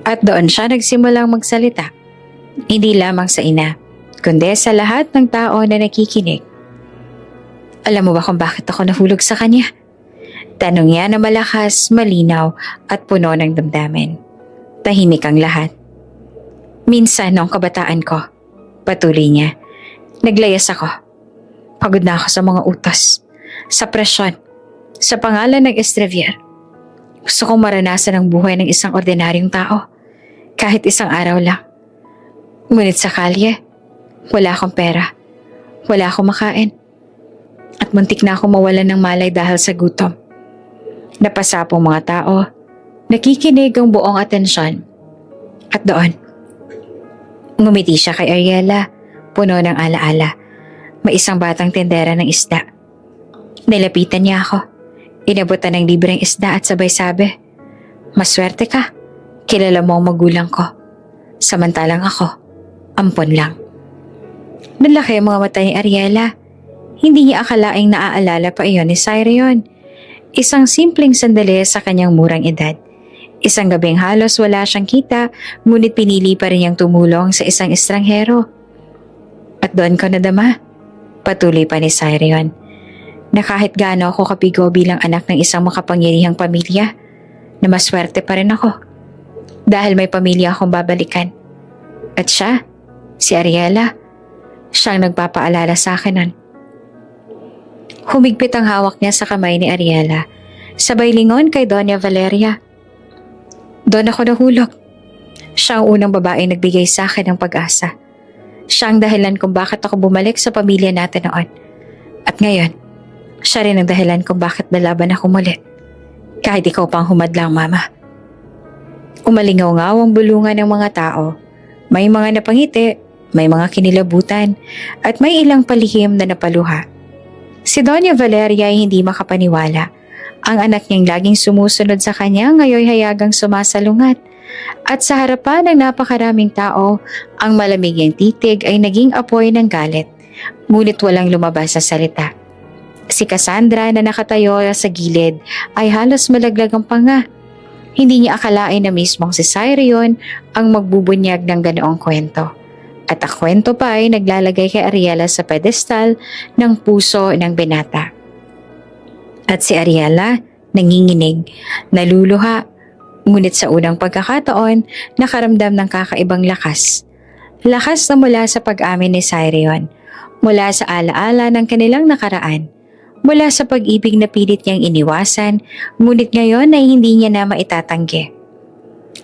at doon siya nagsimulang magsalita. Hindi lamang sa ina, kundi sa lahat ng tao na nakikinig. Alam mo ba kung bakit ako nahulog sa kanya? Tanong niya na malakas, malinaw at puno ng damdamin. Tahimik ang lahat. Minsan noong kabataan ko, patuloy niya, naglayas ako. Pagod na ako sa mga utos, sa presyon, sa pangalan ng Estrevier. Gusto kong maranasan ang buhay ng isang ordinaryong tao, kahit isang araw lang. Ngunit sa kalye, wala akong pera, wala akong makain, at muntik na akong mawalan ng malay dahil sa gutom. Napasapong mga tao, nakikinig ang buong atensyon. At doon, ngumiti siya kay Ariela, puno ng alaala. May isang batang tendera ng isda. Nilapitan niya ako. Inabutan ng libreng isda at sabay sabi, "Maswerte ka, kilala mo ang magulang ko. Samantalang ako, ampon lang." Nalaki ang mga mata ni Ariela. Hindi niya akalaing naaalala pa iyon ni Cyrion. Isang simpleng sandali sa kanyang murang edad. Isang gabing halos wala siyang kita, ngunit pinili pa rin niyang tumulong sa isang estranghero. At doon ko nadama, patuloy pa ni Cyrion, na kahit gaano ako kapigo bilang anak ng isang makapangyarihang pamilya, na maswerte pa rin ako. Dahil may pamilya akong babalikan. At siya, si Ariela, siyang nagpapaalala sa akin nun. Humigpit ang hawak niya sa kamay ni Ariela, sabay lingon kay Doña Valeria. Doon ako nahulog. Siya ang unang babae nagbigay sa akin ng pag-asa. Siya ang dahilan kung bakit ako bumalik sa pamilya natin noon. At ngayon, siya rin ang dahilan kung bakit nalaban ako muli. Kahit ikaw pang humadlang, Mama. Umalingaw-ngaw ang bulungan ng mga tao. May mga napangiti, may mga kinilabutan, at may ilang palihim na napaluha. Si Doña Valeria ay hindi makapaniwala. Ang anak niyang laging sumusunod sa kanya ngayon hayagang sumasalungat. At sa harapan ng napakaraming tao, ang malamig niyang titig ay naging apoy ng galit. Ngunit walang lumabas sa salita. Si Cassandra na nakatayo sa gilid ay halos malaglag ang panga. Hindi niya akalain na mismong si Cyrion ang magbubunyag ng ganoong kwento. At ang kwento pa ay naglalagay kay Ariela sa pedestal ng puso ng binata. At si Ariela, nanginginig, naluluha, ngunit sa unang pagkakataon, nakaramdam ng kakaibang lakas. Lakas na mula sa pag-amin ni Cyrion, mula sa alaala ng kanilang nakaraan, mula sa pag-ibig na pilit niyang iniwasan, ngunit ngayon ay hindi niya na maitatanggi.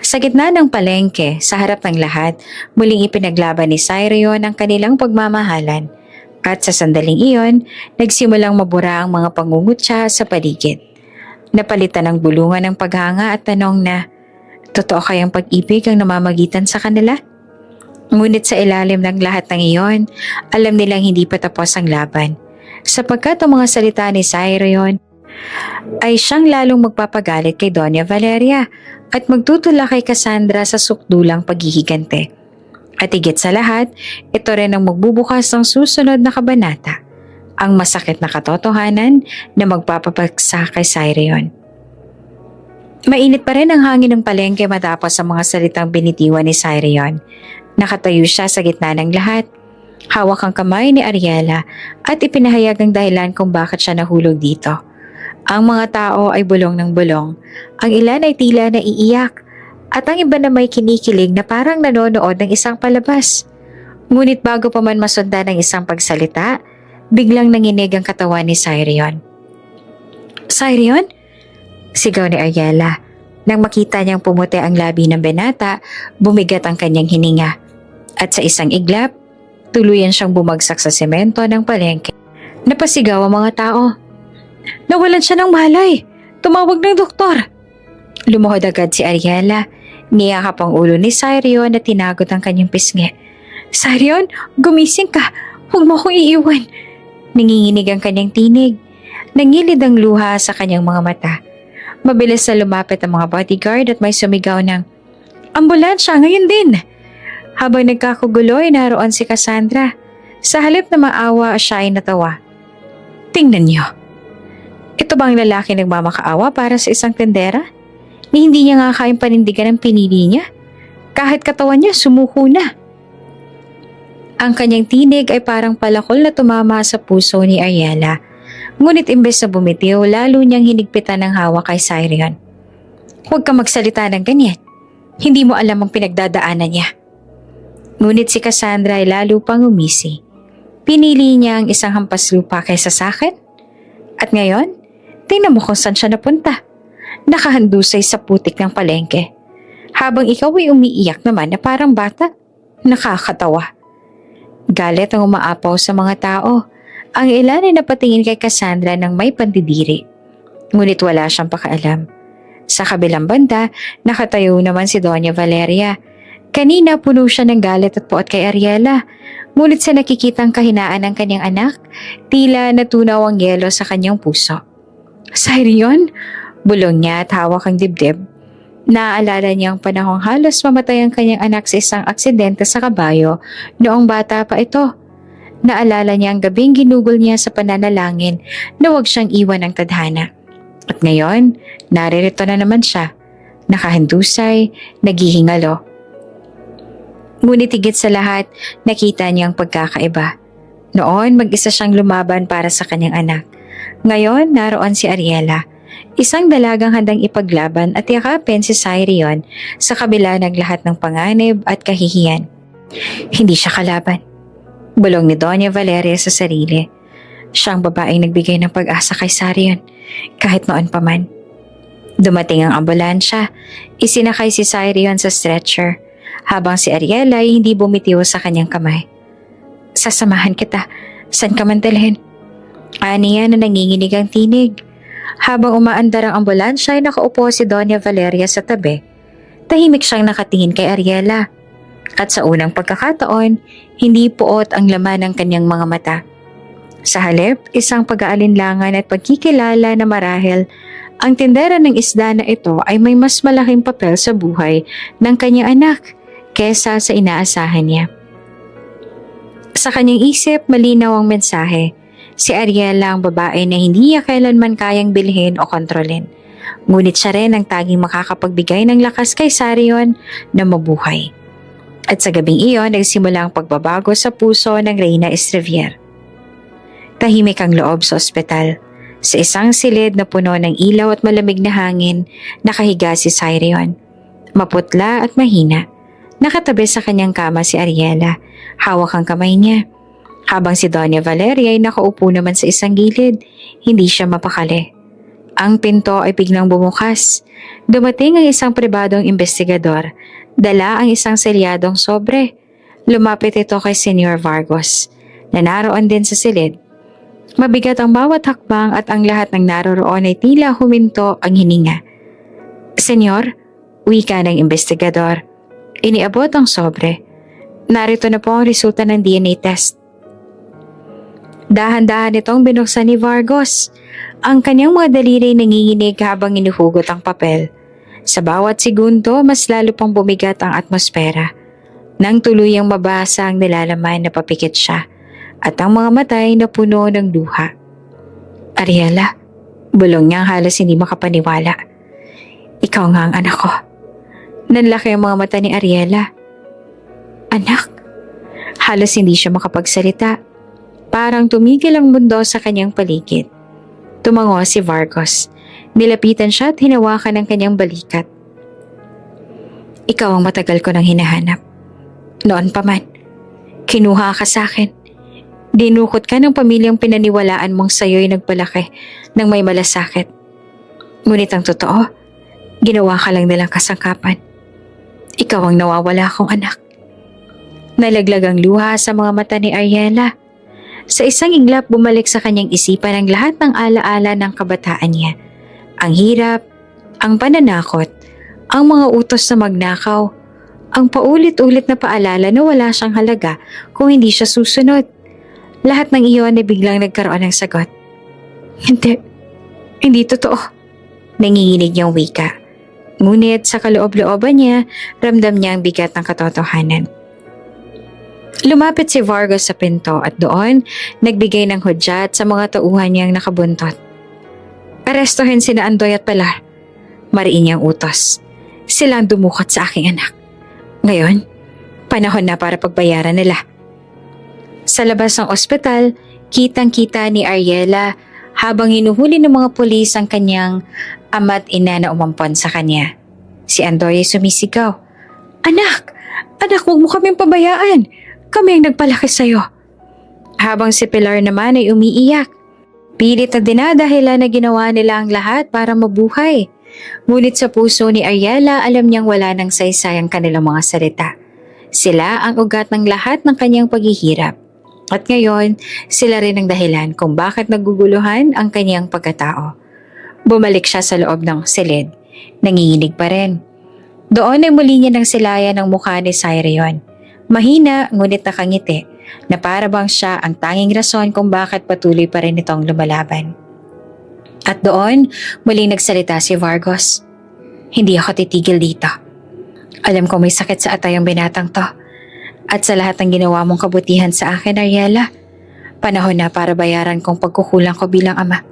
Sa gitna ng palengke, sa harap ng lahat, muling ipinaglaban ni Cyrion ang kanilang pagmamahalan. At sa sandaling iyon, nagsimulang mabura ang mga pangungutya sa paligid. Napalitan ng bulungan ng paghanga at tanong na, totoo kayang pag-ibig ang namamagitan sa kanila? Ngunit sa ilalim ng lahat ng iyon, alam nilang hindi pa tapos ang laban. Sapagkat ang mga salita ni Cyrion ay siyang lalong magpapagalit kay Doña Valeria at magtutula kay Cassandra sa sukdulang paghihigante. At higit sa lahat, ito rin ang magbubukas ng susunod na kabanata, ang masakit na katotohanan na magpapapagsa kay Cyrion. Mainit pa rin ang hangin ng palengke matapos ang mga salitang binitiwan ni Cyrion. Nakatayo siya sa gitna ng lahat. Hawak ang kamay ni Ariela at ipinahayag ang dahilan kung bakit siya nahulog dito. Ang mga tao ay bulong ng bulong. Ang ilan ay tila naiiyak at ang iba na may kinikilig na parang nanonood ng isang palabas. Ngunit bago pa man masundan ng isang pagsalita, biglang nanginig ang katawan ni Cyrion. Cyrion? Sigaw ni Ariela. Nang makita niyang pumuti ang labi ng binata, bumigat ang kanyang hininga. At sa isang iglap, tuluyan siyang bumagsak sa semento ng palengke. Napasigaw ang mga tao. Nawalan siya ng malay. Tumawag ng doktor. Lumuhod agad si Ariela. Niyakap ang ulo ni Cyrion at tinagot ang kanyang pisngi. Cyrion, gumising ka. Huwag mo akong iiwan. Nanginginig ang kanyang tinig. Nangilid ang luha sa kanyang mga mata. Mabilis na lumapit ang mga bodyguard at may sumigaw ng, ambulansya ngayon din! Habang nagkakugulo ay naroon si Cassandra. Sa halip na maawa siya ay natawa. Tingnan niyo. Ito ba ang lalaki nagmamakaawa para sa isang tendera? Ni hindi niya nga kayang panindigan ang pinili niya. Kahit katawan niya sumuko na. Ang kanyang tinig ay parang palakol na tumama sa puso ni Ariela. Ngunit imbes na bumitiw, lalo niyang hinigpitan ng hawak kay Cyrion. Huwag kang magsalita ng ganyan. Hindi mo alam ang pinagdadaanan niya. Ngunit si Cassandra ay lalo pang umisi. Pinili niya ang isang hampas lupa kaysa sa akin. At ngayon, tingnan mo kung saan siya napunta. Nakahandusay sa putik ng palengke. Habang ikaw ay umiiyak naman na parang bata. Nakakatawa. Galit ang umaapaw sa mga tao. Ang ilan ay napatingin kay Cassandra ng may pandidiri. Ngunit wala siyang pakaalam. Sa kabilang banda, nakatayo naman si Doña Valeria. Kanina puno siya ng galit at puot kay Ariela. Ngunit sa nakikitang kahinaan ng kanyang anak, tila natunaw ang yelo sa kanyang puso. Cyrion? Bulong niya at hawak ang dibdib. Naaalala niya ang panahong halos mamatay ang kanyang anak sa isang aksidente sa kabayo noong bata pa ito. Naalala niya ang gabing ginugol niya sa pananalangin na huwag siyang iwan ng tadhana. At ngayon, naririto na naman siya. Nakahandusay, naghihingalo. Ngunit higit sa lahat, nakita niya ang pagkakaiba. Noon, mag-isa siyang lumaban para sa kanyang anak. Ngayon, naroon si Ariela. Isang dalagang handang ipaglaban at yakapin si Cyrion sa kabila ng lahat ng panganib at kahihiyan. Hindi siya kalaban. Bulong ni Doña Valeria sa sarili. Siyang babaeng nagbigay ng pag-asa kay Cyrion, kahit noon pa man. Dumating ang ambulansya, isinakay si Cyrion sa stretcher, habang si Ariela ay hindi bumitiw sa kanyang kamay. Sasamahan kita, saan ka man dalhin? Aniya na nanginginig ang tinig. Habang umaandar ang ambulansya ay nakaupo si Doña Valeria sa tabi. Tahimik siyang nakatingin kay Ariela. At sa unang pagkakataon, hindi puot ang laman ng kanyang mga mata. Sa halip, isang pag-aalinlangan at pagkikilala na marahil ang tindera ng isda na ito ay may mas malaking papel sa buhay ng kanyang anak kesa sa inaasahan niya. Sa kanyang isip, malinaw ang mensahe. Si Ariela ang babae na hindi niya kailanman kayang bilhin o kontrolin. Ngunit siya rin ang tanging makakapagbigay ng lakas kay Cyrion na mabuhay. At sa gabing iyon, nagsimula ang pagbabago sa puso ng Reyna Estrevier. Tahimik ang loob sa ospital. Sa isang silid na puno ng ilaw at malamig na hangin, nakahiga si Cyrion. Maputla at mahina. Nakatabi sa kanyang kama si Ariela. Hawak ang kamay niya. Habang si Doña Valeria ay nakaupo naman sa isang gilid, hindi siya mapakali. Ang pinto ay biglang bumukas. Dumating ang isang pribadong investigador. Dala ang isang selyadong sobre. Lumapit ito kay Senyor Vargos, na naroon din sa silid. Mabigat ang bawat hakbang at ang lahat ng naroroon ay tila huminto ang hininga. Senyor, wika ng investigador. Iniabot ang sobre. Narito na po ang resulta ng DNA test. Dahan-dahan itong binuksan ni Vargos. Ang kanyang mga daliri nanginginig habang inuhugot ang papel. Sa bawat segundo, mas lalo pang bumigat ang atmosfera. Nang tuluyang mabasa ang nilalaman na papikit siya at ang mga matay na puno ng luha. Ariela, bulong niyang halos hindi makapaniwala. Ikaw nga ang anak ko. Nanlaki ang mga mata ni Ariela. Anak? Halos hindi siya makapagsalita. Parang tumigil ang mundo sa kanyang paligid. Tumango si Vargos. Nilapitan siya at hinawakan ang kanyang balikat. Ikaw ang matagal ko nang hinahanap. Noon pa man, kinuha ka sa akin. Dinukot ka ng pamilyang pinaniwalaan mong sayo'y nagpalaki ng may malasakit. Ngunit ang totoo, ginawa ka lang nilang kasangkapan. Ikaw ang nawawala kong anak. Nalaglag ang luha sa mga mata ni Ariela. Sa isang iglap, bumalik sa kanyang isipan ang lahat ng alaala ng kabataan niya. Ang hirap, ang pananakot, ang mga utos na magnakaw, ang paulit-ulit na paalala na wala siyang halaga kung hindi siya susunod. Lahat ng iyon ay biglang nagkaroon ng sagot. Hindi totoo. Nanginginig niyang wika. Ngunit sa kaloob-looban niya, ramdam niya ang bigat ng katotohanan. Lumapit si Vargos sa pinto at doon nagbigay ng hudyat sa mga tauhan niyang nakabuntot. Arestuhin sina Andoy at Pilar. Mariin niyang utos. Sila ang dumukot sa aking anak. Ngayon, panahon na para pagbayaran nila. Sa labas ng ospital, kitang-kita ni Ariela habang hinuhuli ng mga pulis ang kanyang ama't ina na umampon sa kanya. Si Andoy ay sumisigaw. Anak! Anak, huwag mo kaming pabayaan! Kami ang nagpalaki sa'yo. Habang si Pilar naman ay umiiyak. Pilit na dinadahilan na ginawa nila ang lahat para mabuhay. Ngunit sa puso ni Ariela, alam niyang wala ng saysay ang kanilang mga salita. Sila ang ugat ng lahat ng kanyang paghihirap. At ngayon, sila rin ang dahilan kung bakit naguguluhan ang kanyang pagkatao. Bumalik siya sa loob ng silid. Nanginginig pa rin. Doon ay muli niya nang silayan ang mukha ni Cyrion. Mahina ngunit nakangiti na para bang siya ang tanging rason kung bakit patuloy pa rin itong lumalaban. At doon, muling nagsalita si Vargos. Hindi ako titigil dito. Alam ko may sakit sa atay ang binatang to. At sa lahat ng ginawa mong kabutihan sa akin, Ariela, panahon na para bayaran kong pagkukulang ko bilang ama.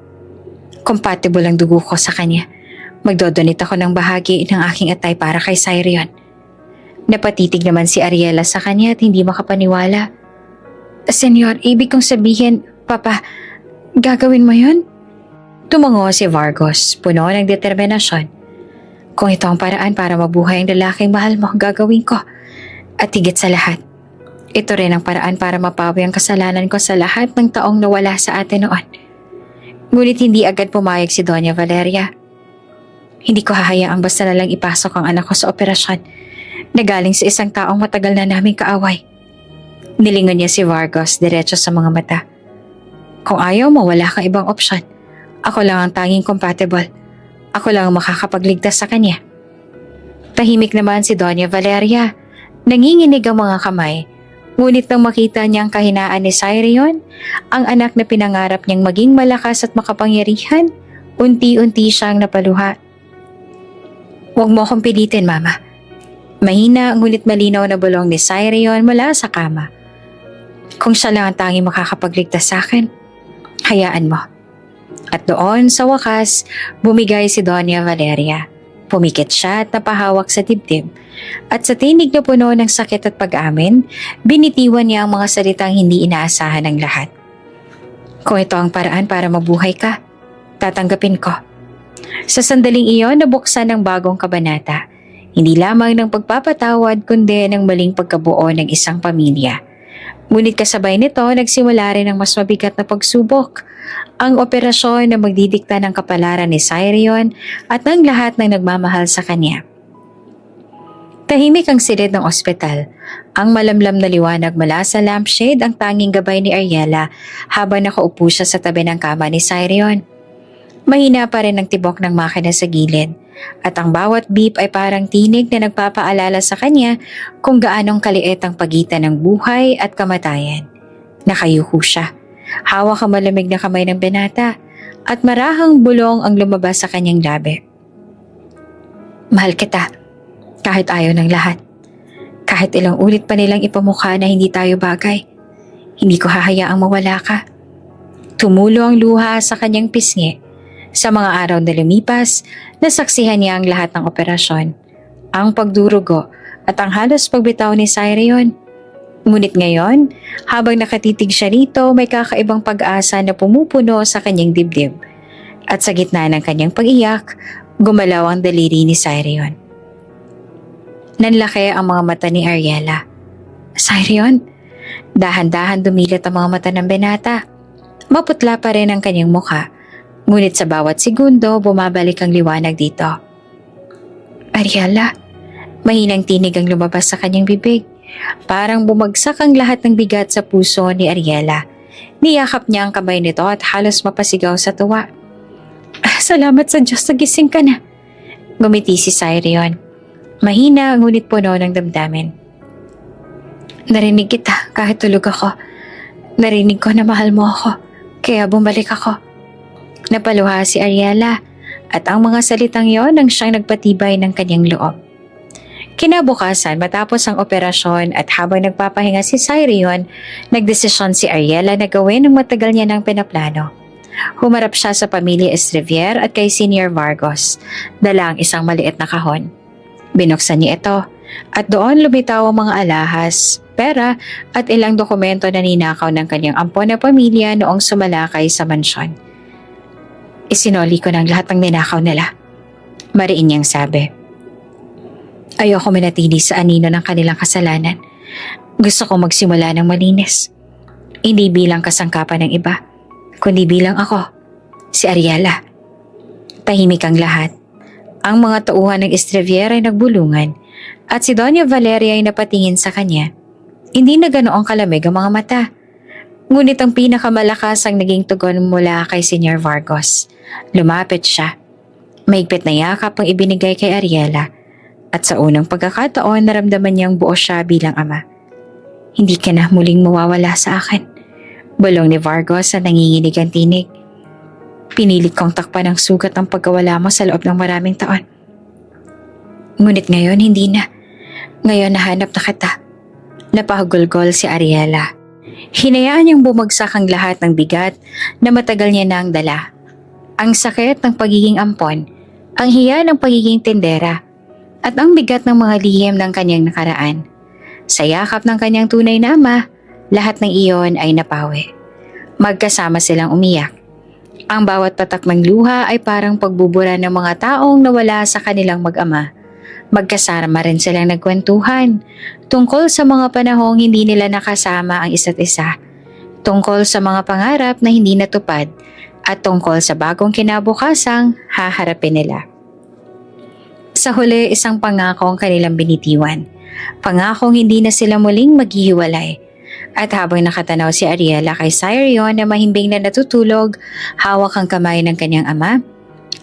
Compatible ang dugo ko sa kanya. Magdodonate ako ng bahagi ng aking atay para kay Cyrion. Napatitig naman si Ariela sa kanya at hindi makapaniwala. Senyor, ibig kong sabihin, Papa, gagawin mo yun? Tumango si Vargos, puno ng determinasyon. Kung ito ang paraan para mabuhay ang lalaking mahal mo, gagawin ko. At higit sa lahat, ito rin ang paraan para mapawi ang kasalanan ko sa lahat ng taong nawala sa atin noon. Ngunit hindi agad pumayag si Doña Valeria. Hindi ko hahayaang basta na lang ipasok ang anak ko sa operasyon na galing sa isang taong matagal na naming kaaway. Nilingon niya si Vargos diretso sa mga mata. Kung ayaw mo, wala kang ibang opsyon. Ako lang ang tanging compatible. Ako lang ang makakapagligtas sa kanya. Tahimik naman si Doña Valeria. Nanginginig ang mga kamay. Ngunit nang makita niyang kahinaan ni Cyrion, ang anak na pinangarap niyang maging malakas at makapangyarihan, unti-unti siyang napaluha. Huwag mo akong pilitin, Mama. Mahina ngunit malinaw na bulong ni Cyrion mula sa kama. Kung siya lang ang tanging makakapagligtas sa akin, hayaan mo. At doon sa wakas, bumigay si Doña Valeria. Pumikit siya at napahawak sa dibdib. At sa tinig na puno ng sakit at pag-amin, binitiwan niya ang mga salitang hindi inaasahan ng lahat. Kung ito ang paraan para mabuhay ka, tatanggapin ko. Sa sandaling iyon, nabuksan ng bagong kabanata. Hindi lamang ng pagpapatawad kundi ng maling pagkabuo ng isang pamilya. Ngunit kasabay nito, nagsimula rin ang mas mabigat na pagsubok. Ang operasyon na magdidikta ng kapalaran ni Cyrion at ng lahat ng nagmamahal sa kanya. Tahimik ang silid ng ospital. Ang malamlam na liwanag mula sa lampshade ang tanging gabay ni Ariela habang nakaupo siya sa tabi ng kama ni Cyrion. Mahina pa rin ang tibok ng makina sa gilid at ang bawat beep ay parang tinig na nagpapaalala sa kanya kung gaanong kaliit ang pagitan ng buhay at kamatayan. Nakayuko siya. Hawak ang malamig na kamay ng binata at marahang bulong ang lumabas sa kanyang labi. Mahal kita, kahit ayaw ng lahat. Kahit ilang ulit pa nilang ipamukha na hindi tayo bagay, hindi ko hahayaang mawala ka. Tumulo ang luha sa kanyang pisngi. Sa mga araw na lumipas, nasaksihan niya ang lahat ng operasyon, ang pagdurugo at ang halos pagbitaw ni Cyrion. Ngunit ngayon, habang nakatitig siya rito, may kakaibang pag-asa na pumupuno sa kanyang dibdib. At sa gitna ng kanyang pag-iyak, gumalaw ang daliri ni Cyrion. Nanlaki ang mga mata ni Ariela. Cyrion? Dahan-dahan dumilat ang mga mata ng binata. Maputla pa rin ang kanyang mukha. Ngunit sa bawat segundo, bumabalik ang liwanag dito. Ariela, mahinang tinig ang lumabas sa kanyang bibig. Parang bumagsak ang lahat ng bigat sa puso ni Ariela. Niyakap niya ang kamay nito at halos mapasigaw sa tuwa. Salamat sa Diyos na gising ka na. Ngumiti si Cyrion. Mahina ngunit puno ng damdamin. Narinig kita kahit tulog ako. Narinig ko na mahal mo ako, kaya bumalik ako. Napaluha si Ariela at ang mga salitang yon ang siyang nagpatibay ng kanyang loob. Kinabukasan matapos ang operasyon at habang nagpapahinga si Cyrion, nagdesisyon si Ariela na gawin ang matagal niya ng pinaplano. Humarap siya sa pamilya Estrevier at kay Senior Vargos, dala ang isang maliit na kahon. Binuksan niya ito at doon lumitaw ang mga alahas, pera at ilang dokumento na ninakaw ng kanyang ampon na pamilya noong sumalakay sa mansyon. Isinoli ko ng lahat ng ninakaw nila. Mariin niyang sabi. Ayoko manatili sa anino ng kanilang kasalanan. Gusto ko magsimula ng malinis. Hindi bilang kasangkapan ng iba, kundi bilang ako, si Ariela. Tahimik ang lahat. Ang mga tauhan ng Estrevier ay nagbulungan at si Doña Valeria ay napatingin sa kanya. Hindi na ganoong kalamig ang mga mata. Ngunit ang pinakamalakas ang naging tugon mula kay Senior Vargos. Lumapit siya. Mahigpit na yakap ang ibinigay kay Ariela at sa unang pagkakataon naramdaman niyang buo siya bilang ama. Hindi ka na muling mawawala sa akin. Bulong ni Vargos sa nanginginig ang tinig. Pinilit kong takpan ng sugat ang pagkawala mo sa loob ng maraming taon. Ngunit ngayon hindi na. Ngayon nahanap na kita. Napahagulgol si Ariela. Hinayaan niyang bumagsak ang lahat ng bigat na matagal niya na ang dala. Ang sakit ng pagiging ampon, ang hiya ng pagiging tindera, at ang bigat ng mga lihim ng kanyang nakaraan. Sa yakap ng kanyang tunay na ama, lahat ng iyon ay napawi. Magkasama silang umiyak. Ang bawat patak ng luha ay parang pagbubura ng mga taong nawala sa kanilang mag-ama. Magkasama rin silang nagkwentuhan tungkol sa mga panahong hindi nila nakasama ang isa't isa, tungkol sa mga pangarap na hindi natupad, at tungkol sa bagong kinabukasang haharapin nila. Sa huli, isang pangako ang kanilang binitiwan. Pangakong hindi na sila muling maghihiwalay. At habang nakatanaw si Ariela kay Sirion na mahimbing na natutulog, hawak ang kamay ng kanyang ama,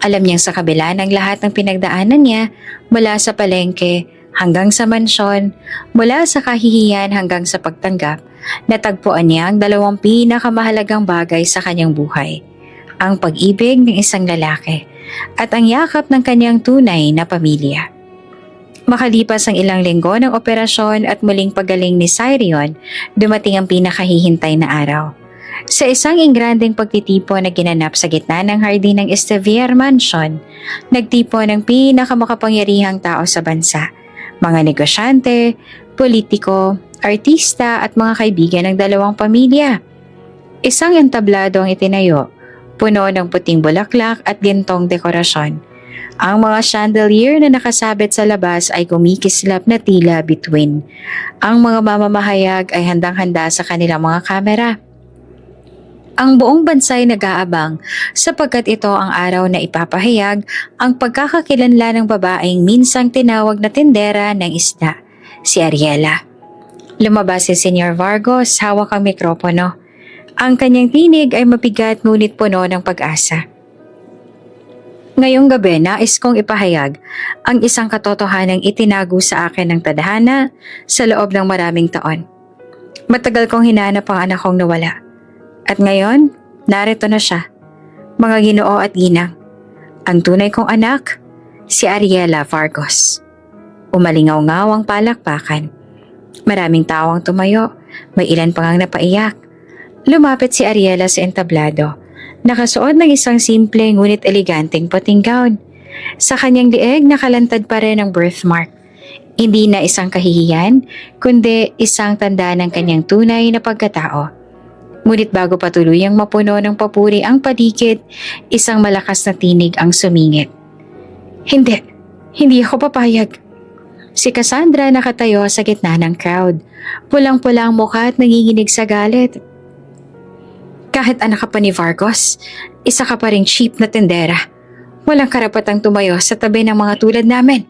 alam niyang sa kabila ng lahat ng pinagdaanan niya, mula sa palengke hanggang sa mansyon, mula sa kahihiyan hanggang sa pagtanggap, natagpuan niya ang dalawang pinakamahalagang bagay sa kanyang buhay. Ang pag-ibig ng isang lalaki at ang yakap ng kanyang tunay na pamilya. Makalipas ang ilang linggo ng operasyon at muling paggaling ni Sirion, dumating ang pinakahihintay na araw. Sa isang ingrandeng pagtitipo na ginanap sa gitna ng hardin ng Estevier Mansion, nagtipo ng pinakamakapangyarihang tao sa bansa, mga negosyante, politiko, artista at mga kaibigan ng dalawang pamilya. Isang entablado ang itinayo, puno ng puting bulaklak at gintong dekorasyon. Ang mga chandelier na nakasabit sa labas ay kumikislap na tila bituin. Ang mga mamamahayag ay handang-handa sa kanilang mga kamera. Ang buong bansay nag-aabang sapagkat ito ang araw na ipapahayag ang pagkakakilanlan ng babaeng minsang tinawag na tindera ng isda, si Ariela. Lumabas si Senyor Vargos, hawak ang mikropono. Ang kanyang tinig ay mabigat ngunit puno ng pag-asa. Ngayong gabi, nais kong ipahayag ang isang katotohanang itinago sa akin ng tadhana sa loob ng maraming taon. Matagal kong hinanap ang anak kong nawala. At ngayon, narito na siya. Mga Ginoo at ginang, ang tunay kong anak, si Ariela Vargos. Umalingaw-ngaw ang palakpakan. Maraming tao ang tumayo, may ilan pang ang napaiyak. Lumapit si Ariela sa entablado. Nakasuot ng isang simple ngunit eleganteng puting gown. Sa kanyang lieg nakalantad pa rin ang birthmark. Hindi na isang kahihiyan, kundi isang tanda ng kanyang tunay na pagkatao. Ngunit bago pa tuluyang mapuno ng papuri ang paligid, isang malakas na tinig ang sumingit. Hindi ako papayag. Si Cassandra nakatayo sa gitna ng crowd. Pulang-pula ang mukha at nanginginig sa galit. Kahit anak ka pa ni Vargos, isa ka pa ring cheap na tendera. Walang karapatang tumayo sa tabi ng mga tulad namin.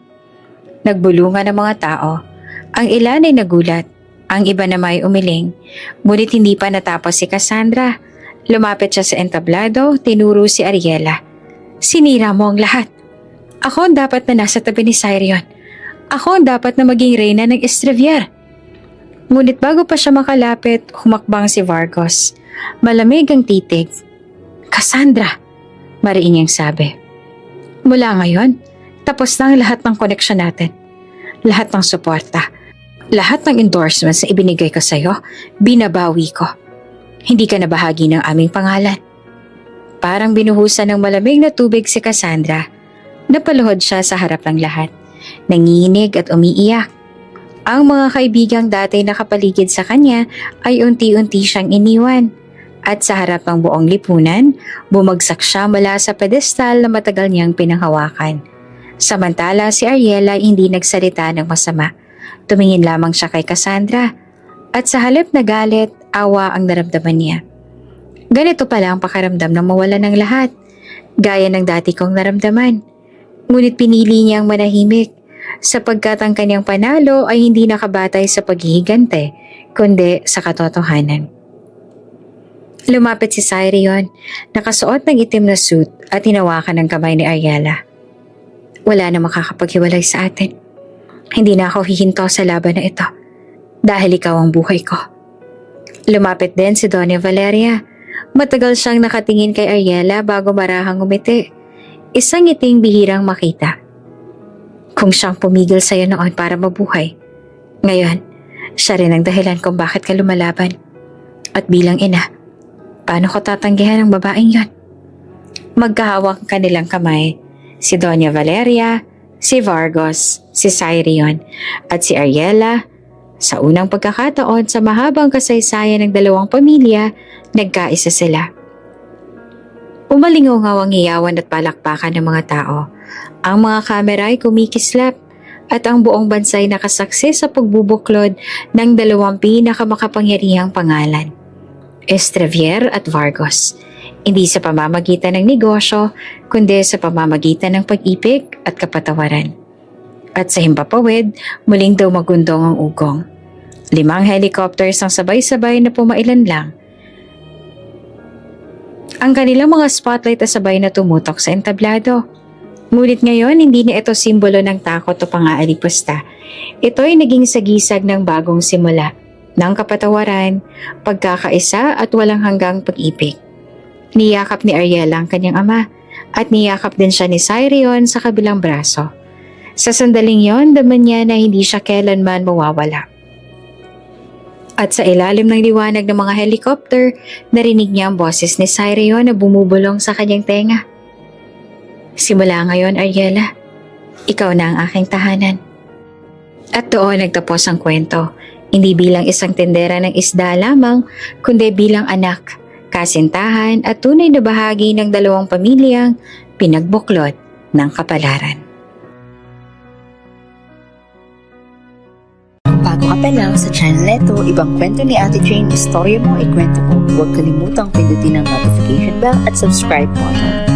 Nagbulungan ang mga tao. Ang ilan ay nagulat, ang iba naman ay umiling. Ngunit hindi pa natapos si Cassandra. Lumapit siya sa entablado, tinuro si Ariela. Sinira mo ang lahat. Ako ang dapat na nasa tabi ni Sirion. Ako ang dapat na maging reyna ng Estevier. Ngunit bago pa siya makalapit, humakbang si Vargos. Malamig ang titig. Cassandra, mariin niyang sabi. Mula ngayon, tapos na ang lahat ng koneksyon natin. Lahat ng suporta. Lahat ng endorsements na ibinigay ko sa'yo, binabawi ko. Hindi ka na bahagi ng aming pangalan. Parang binuhusan ng malamig na tubig si Cassandra. Napaluhod siya sa harap ng lahat. Nanginginig at umiiyak. Ang mga kaibigang dati nakapaligid sa kanya ay unti-unti siyang iniwan. At sa harap ng buong lipunan, bumagsak siya mula sa pedestal na matagal niyang pinanghawakan. Samantala si Ariela hindi nagsalita ng masama. Tumingin lamang siya kay Cassandra. At sa halip na galit, awa ang naramdaman niya. Ganito pala ang pakaramdam ng mawala ng lahat. Gaya ng dati kong naramdaman. Ngunit pinili niyang manahimik sapagkat ang kanyang panalo ay hindi nakabatay sa paghihigante, kundi sa katotohanan. Lumapit si Sirion, nakasuot ng itim na suit at hinawakan ng kamay ni Ariela. Wala na makakapaghiwalay sa atin. Hindi na ako hihinto sa laban na ito dahil ikaw ang buhay ko. Lumapit din si Doña Valeria. Matagal siyang nakatingin kay Ariela bago marahang umiti. Isang ngiting bihirang makita. Kung siyang pumigil sa'yo noon para mabuhay, ngayon, siya rin ang dahilan kung bakit ka lumalaban. At bilang ina, paano ko tatanggihan ang babaeng yon? Magkahawak ang kanilang kamay, si Doña Valeria, si Vargos, si Sirion, at si Ariela. Sa unang pagkakataon sa mahabang kasaysayan ng dalawang pamilya, nagkaisa sila. Umalingaw ang hiyawan at palakpakan ng mga tao. Ang mga kamera ay kumikislap at ang buong bansay nakasaksi sa pagbubuklod ng dalawang pinakamakapangyarihang pangalan, Estrevier at Vargos. Hindi sa pamamagitan ng negosyo, kundi sa pamamagitan ng pag-ibig at kapatawaran. At sa himpapawid, muling daw magundong ang ugong. 5 helicopters ang sabay-sabay na pumailan lang. Ang kanilang mga spotlight ay sabay na tumutok sa entablado. Ngunit ngayon, hindi na ito simbolo ng takot o pang-aalipusta. Ito ay naging sagisag ng bagong simula, ng kapatawaran, pagkakaisa at walang hanggang pag-ibig. Niyakap ni Ariela ang kanyang ama at niyakap din siya ni Cyrion sa kabilang braso. Sa sandaling yon, daman niya na hindi siya kailanman mawawala. At sa ilalim ng liwanag ng mga helicopter, narinig niya ang boses ni Cyrion na bumubulong sa kanyang tenga. Simula ngayon, Ariela, ikaw na ang aking tahanan. At doon nagtapos ang kwento, hindi bilang isang tendera ng isda lamang, kundi bilang anak, kasintahan at tunay na bahagi ng dalawang pamilyang pinagbuklod ng kapalaran. Bago ka pa lang sa channel neto, ibang kwento ni Ate Jane, istorya mo, ikwento ko. Huwag kalimutang pindutin ang notification bell at subscribe button.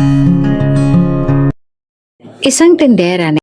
Isang tendera na